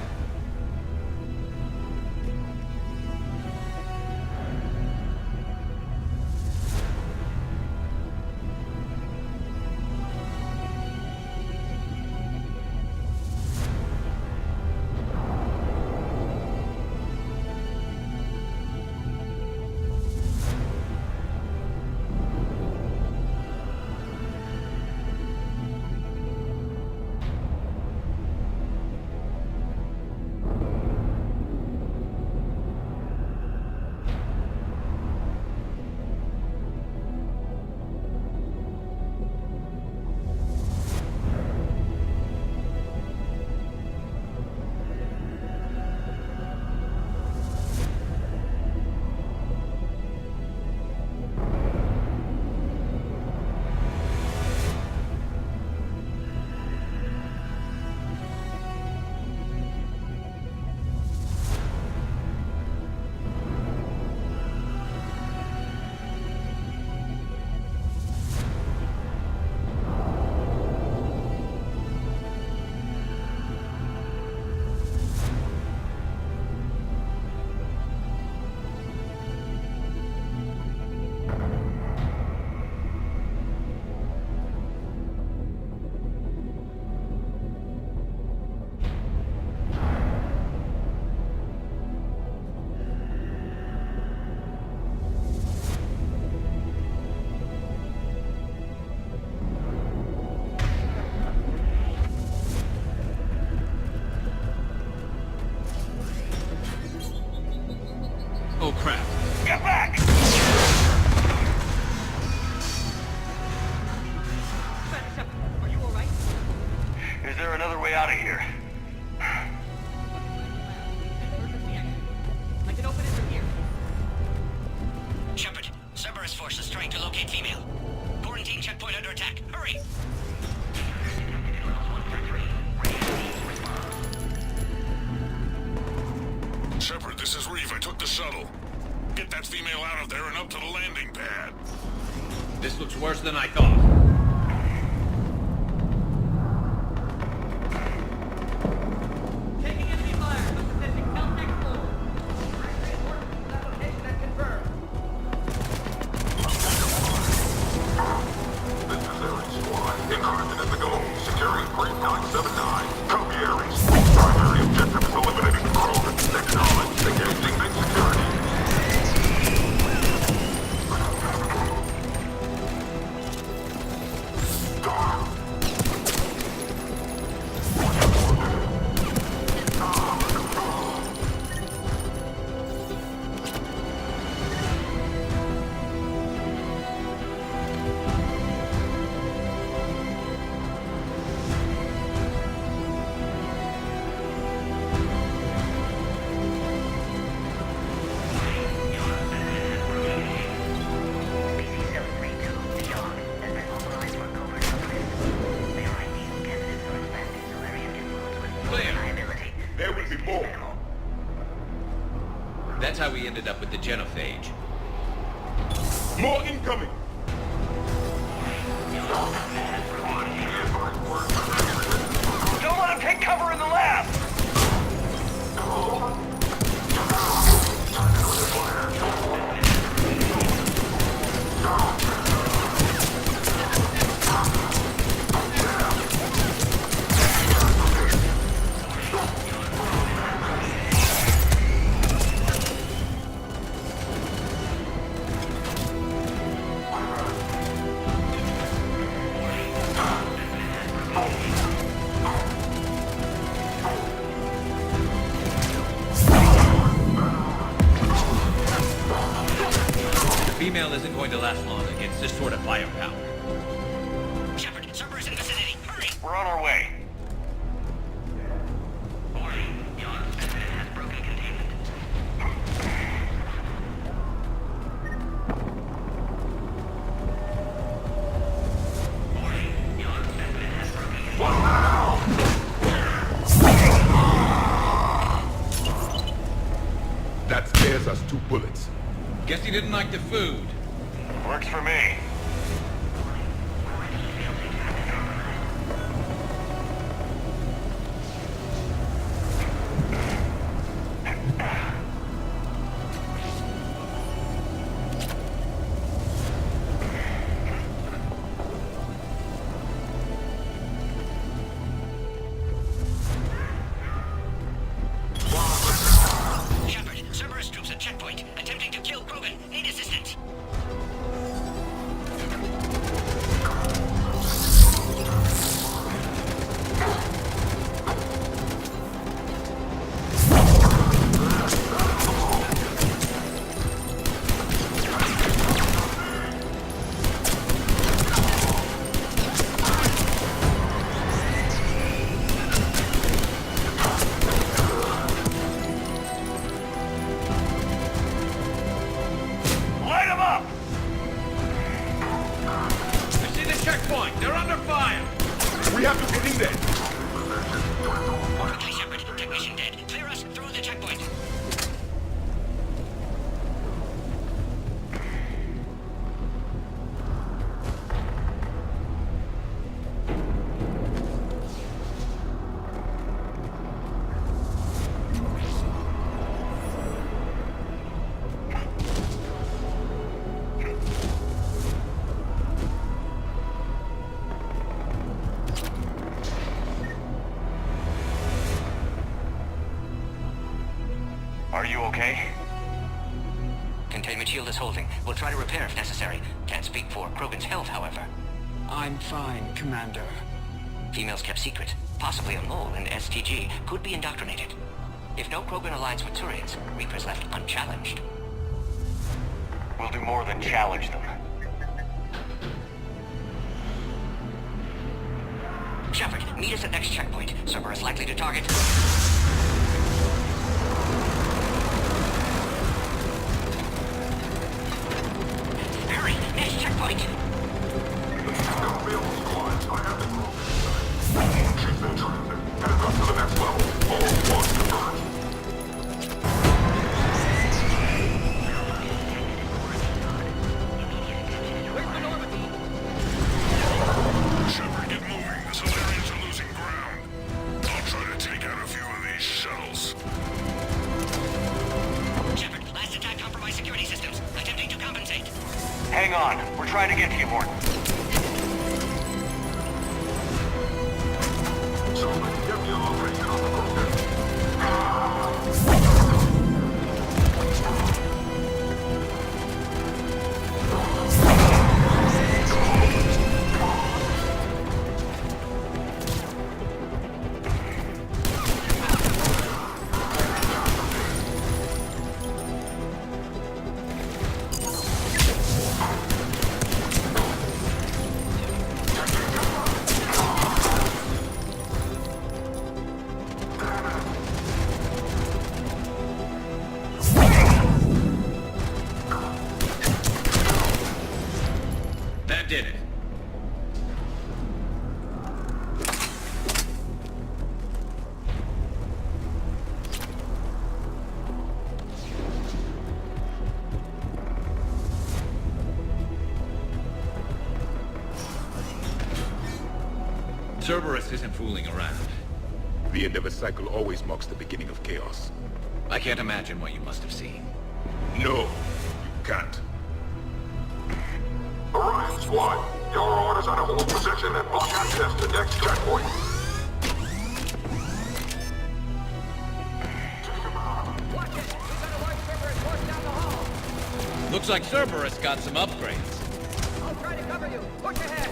Oh crap. Get back! Are you alright? Is there another way out of here? I can open it from here. Shepard, Cerberus forces trying to locate female. Quarantine checkpoint under attack. Hurry! Shepard, this is Reeve. I took the shuttle. Get that female out of there and up to the landing pad. This looks worse than I thought. Taking enemy fire. Assisting Caltech floor. Location has confirmed. This is Ares Squad. Encrypted at the goal. Securing Point 979. Copy Ares. Primary objective is eliminating the Krogan. Acknowledge. Engaging big security. There will be more. That's how we ended up with the genophage. More incoming. Don't let him take cover in the lab! Female isn't going to last long against this sort of firepower. Shepard, Cerberus in vicinity. Hurry! We're on our way. That spares us 2 bullets. Guess he didn't like the food. Works for me. Shepard, Cerberus troops at checkpoint, attempting to kill Krogan. Need assistance. Light them up! I see the checkpoint. They're under fire. We have to get in there. Quickly, Shepard. Technician dead. Clear us through the checkpoint. Are you okay? Containment shield is holding. We'll try to repair if necessary. Can't speak for Krogan's health, however. I'm fine, Commander. Females kept secret. Possibly a mole in STG could be indoctrinated. If no Krogan aligns with Turians, Reapers left unchallenged. We'll do more than challenge them. Shepard, meet us at next checkpoint. Cerberus likely to target. Hurry! Next checkpoint! Keep them trapped. Headed up to the next level. All one converge. Shepard, get moving. The Solarians are losing ground. I'll try to take out a few of these shuttles. Shepard, last attack compromised security systems. Attempting to compensate. Hang on. We're trying to get to you, Morton. Someone get me a location on the Krogan. That did it. Cerberus isn't fooling around. The end of a cycle always marks the beginning of chaos. I can't imagine what you must have seen. No, you can't. Orion Squad, your orders are to hold position and block access to next checkpoint. Looks like Cerberus got some upgrades. I'll try to cover you. Push ahead.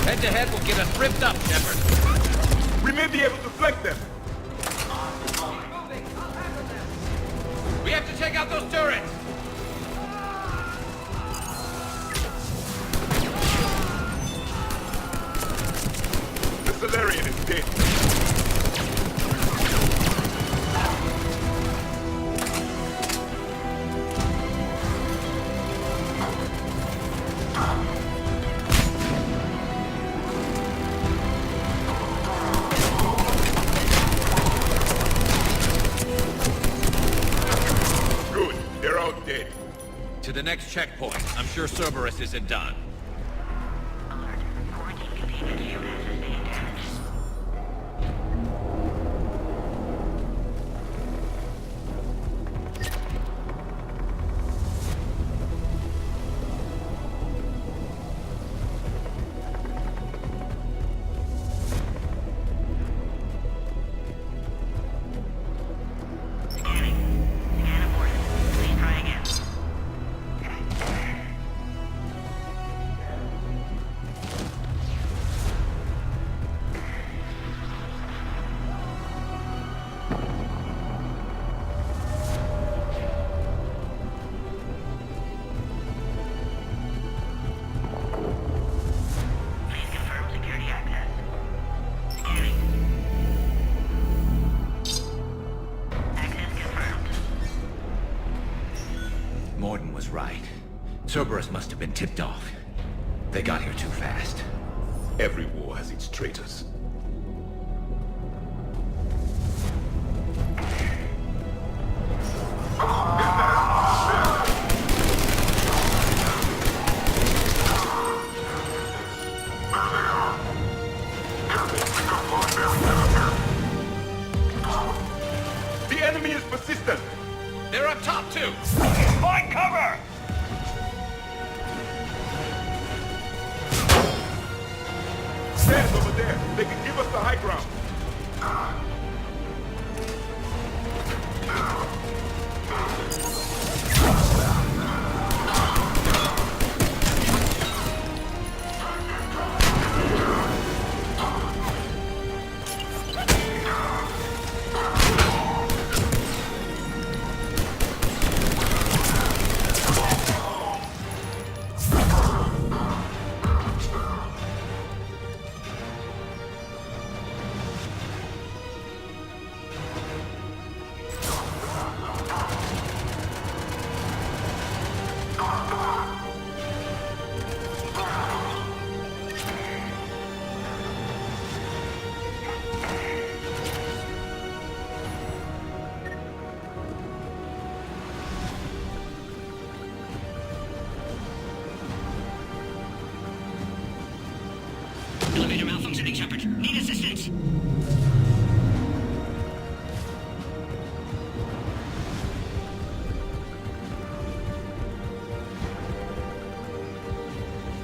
Head-to-head will get us ripped up, Shepard. We may be able to flank them. We have to take out those turrets. The Solarian is dead. To the next checkpoint. I'm sure Cerberus isn't done. Morden was right. Cerberus must have been tipped off. They got here too fast. Every war has its traitors. The enemy is persistent. They're up top too. Find cover! Stand over there. They can give us the high ground. Elevator malfunctioning, Shepard. Need assistance.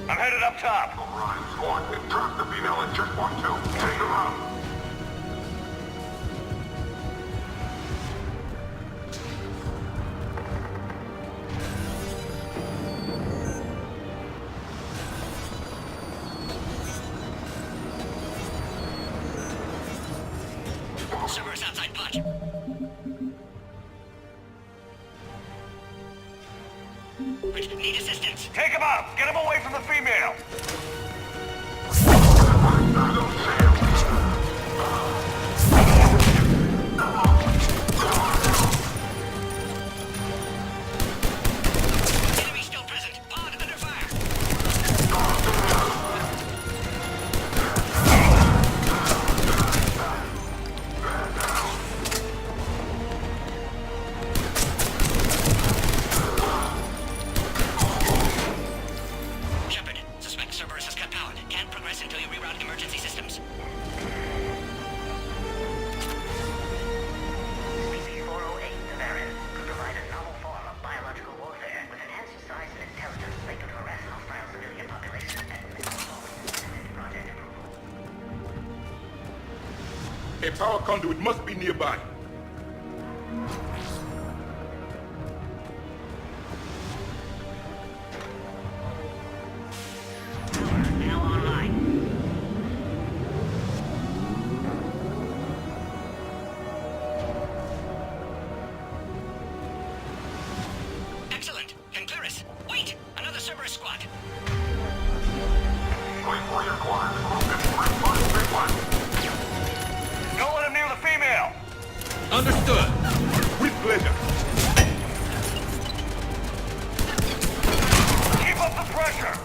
I'm headed up top. Orion squad, drop the female and just 1-2. Take them out. Cerberus outside punch. Need assistance. Take him out. Get him away from the female. Enemy still present. Pod under fire. Shepard, suspect Cerberus has cut power. Can't progress until you reroute emergency systems. Species 408, the variant, could provide a novel form of biological warfare with enhanced size and intelligence that could harass hostile civilian populations at minimal cost. Project approval. A power conduit must be nearby. Now online. Excellent. Can clear us. Wait! Another Cerberus squad. Wait for your squad. Big one. Don't let him near the female. Understood. With pleasure. Keep up the pressure.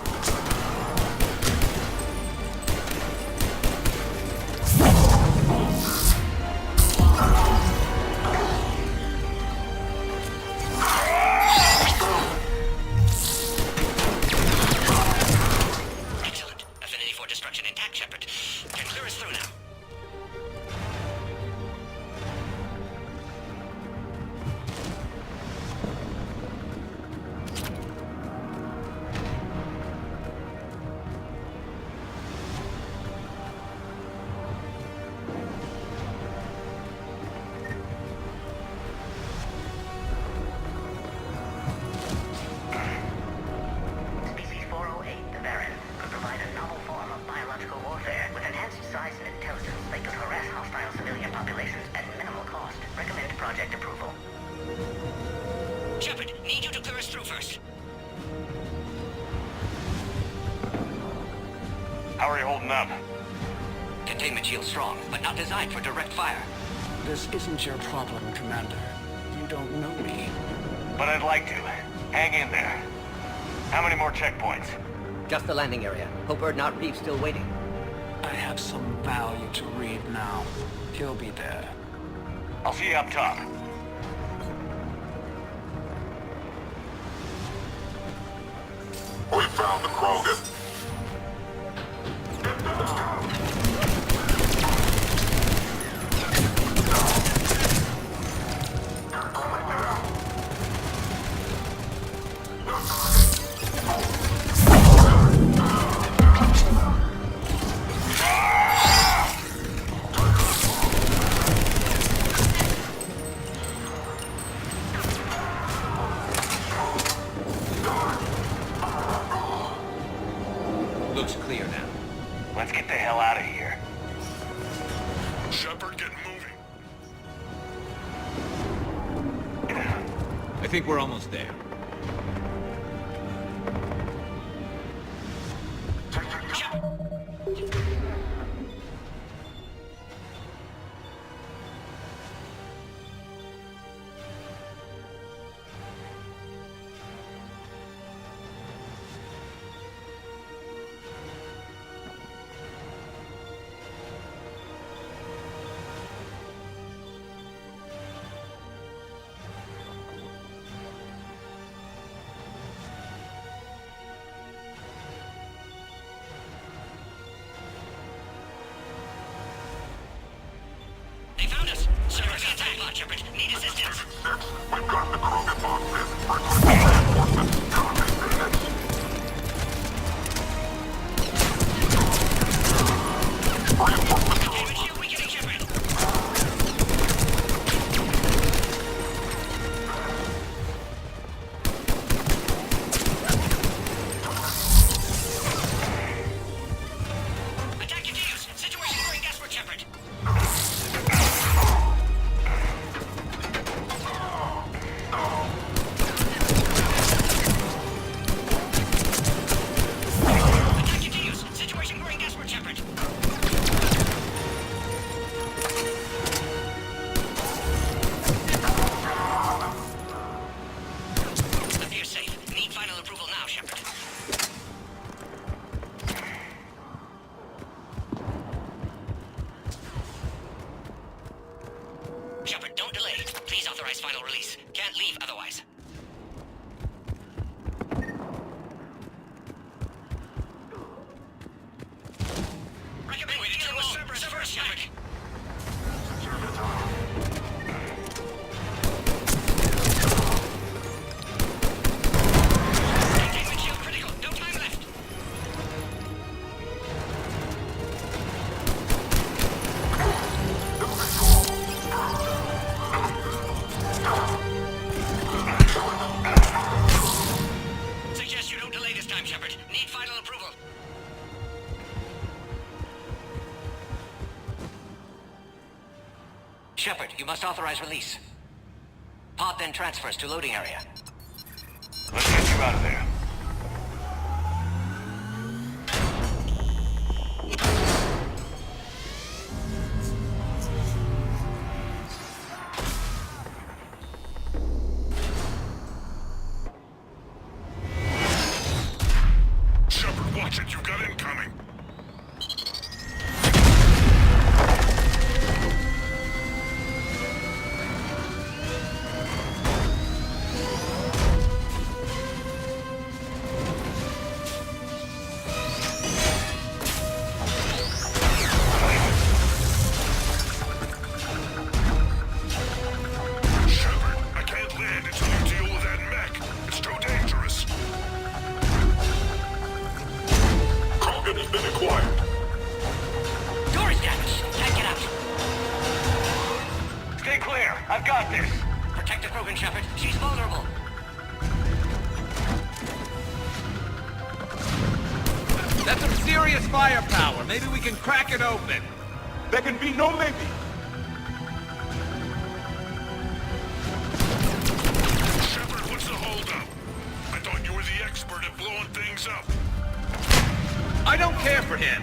and intact, Shepard. Can clear us through now. How are you holding up? Containment shield strong, but not designed for direct fire. This isn't your problem, Commander. You don't know me. But I'd like to. Hang in there. How many more checkpoints? Just the landing area. Hope Erdnot Reeve's still waiting. I have some value to read now. He'll be there. I'll see you up top. We found the Krogan. Looks clear now. Let's get the hell out of here. Shepard, get moving. I think we're almost there. They found us! Servers attack pod, Shepard. Need assistance. We've got the Krogan boxes. Reinforcements currently needed. Containment shield weakening, Shepard. Attack continues. Situation growing desperate, Shepard. Attack continues. Situation growing desperate, Shepard. Appears safe. Need final approval now, Shepard. Shepard, don't delay. Please authorize final release. Can't leave otherwise. Recommend dealing with Cerberus first, Shepard. Containment shield critical. No time left. Suggest you don't delay this time, Shepard. Need final approval. Shepard, you must authorize release. Pod then transfers to loading area. Let's get you out of there. Shepard, watch it. You've got incoming. Krogan, Shepard. She's vulnerable. That's some serious firepower. Maybe we can crack it open. There can be no maybe. Shepard, what's the holdup? I thought you were the expert at blowing things up. I don't care for him.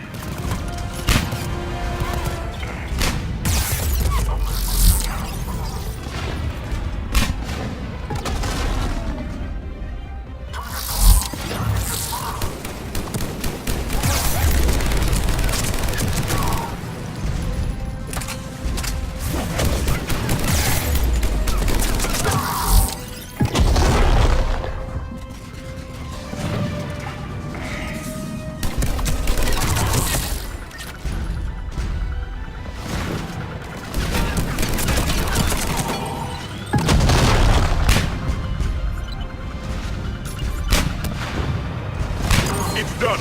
It's done.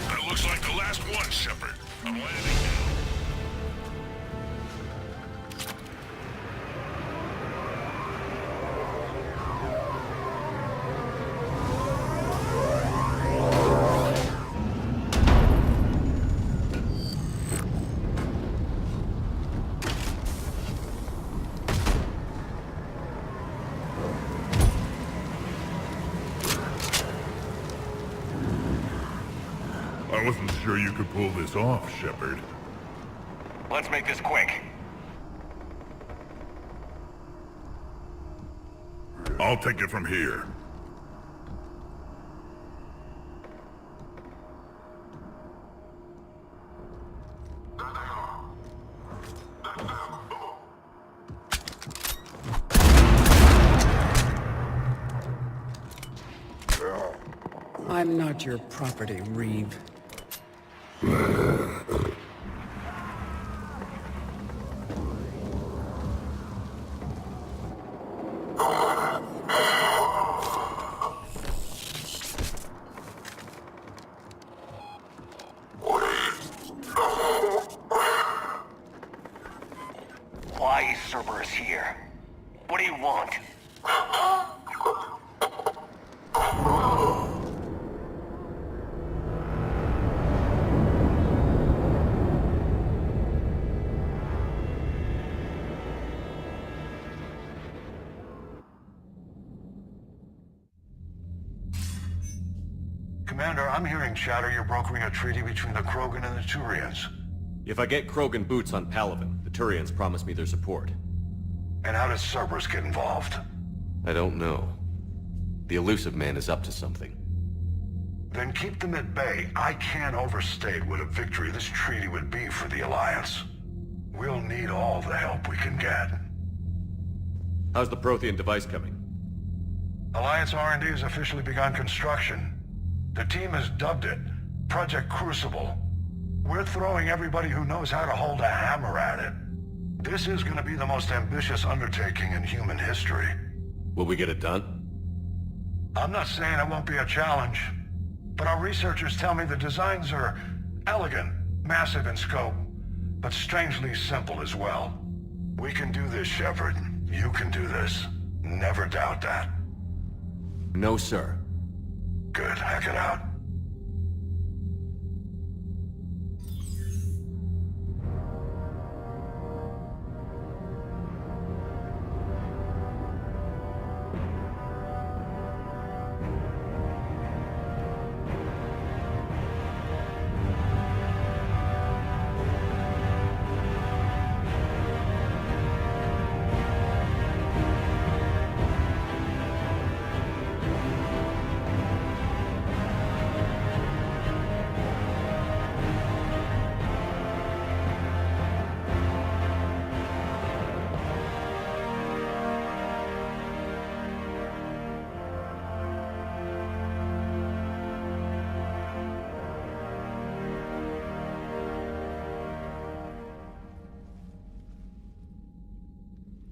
That looks like the last one, Shepard. I'm landing now. I wasn't sure you could pull this off, Shepard. Let's make this quick. I'll take it from here. I'm not your property, Reeve. Why is Cerberus here? What do you want? Commander, I'm hearing chatter you're brokering a treaty between the Krogan and the Turians. If I get Krogan boots on Palaven, the Turians promise me their support. And how does Cerberus get involved? I don't know. The Elusive Man is up to something. Then keep them at bay. I can't overstate what a victory this treaty would be for the Alliance. We'll need all the help we can get. How's the Prothean device coming? Alliance R&D has officially begun construction. The team has dubbed it Project Crucible. We're throwing everybody who knows how to hold a hammer at it. This is going to be the most ambitious undertaking in human history. Will we get it done? I'm not saying it won't be a challenge, but our researchers tell me the designs are elegant, massive in scope, but strangely simple as well. We can do this, Shepard. You can do this. Never doubt that. No, sir. Good. Hack it out.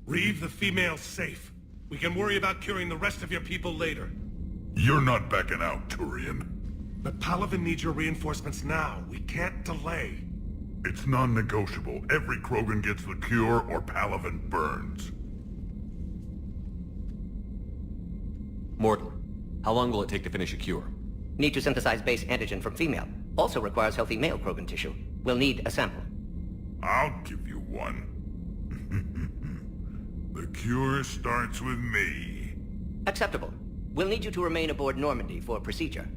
Reeve the female's safe. We can worry about curing the rest of your people later. You're not backing out, Turian. But Palaven needs your reinforcements now. We can't delay. It's non-negotiable. Every Krogan gets the cure or Palaven burns. Morton, how long will it take to finish a cure? Need to synthesize base antigen from female. Also requires healthy male Krogan tissue. We'll need a sample. I'll give you one. The cure starts with me. Acceptable. We'll need you to remain aboard Normandy for procedure.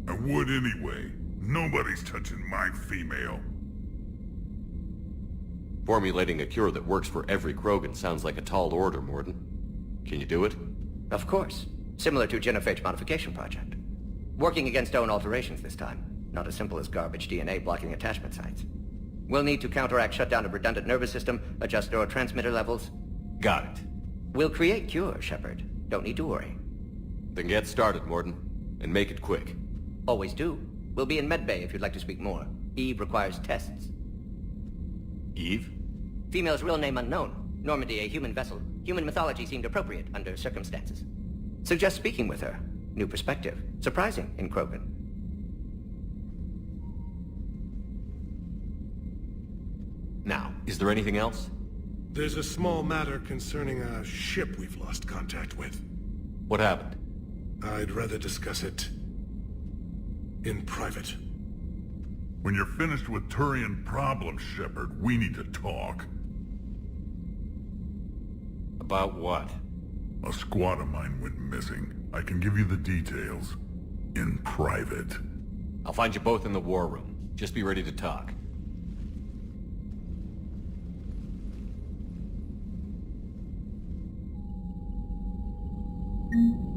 I would anyway. Nobody's touching my female. Formulating a cure that works for every Krogan sounds like a tall order, Morton. Can you do it? Of course. Similar to Genophage Modification Project. Working against own alterations this time. Not as simple as garbage DNA blocking attachment sites. We'll need to counteract shutdown of redundant nervous system, adjust neurotransmitter levels. Got it. We'll create cure, Shepard. Don't need to worry. Then get started, Morton. And make it quick. Always do. We'll be in medbay if you'd like to speak more. Eve requires tests. Eve? Female's real name unknown. Normandy a human vessel. Human mythology seemed appropriate under circumstances. Suggest speaking with her. New perspective. Surprising in Krogan. Now, is there anything else? There's a small matter concerning a ship we've lost contact with. What happened? I'd rather discuss it in private. When you're finished with Turian problems, Shepard, we need to talk. About what? A squad of mine went missing. I can give you the details. In private. I'll find you both in the war room. Just be ready to talk. Mm-hmm.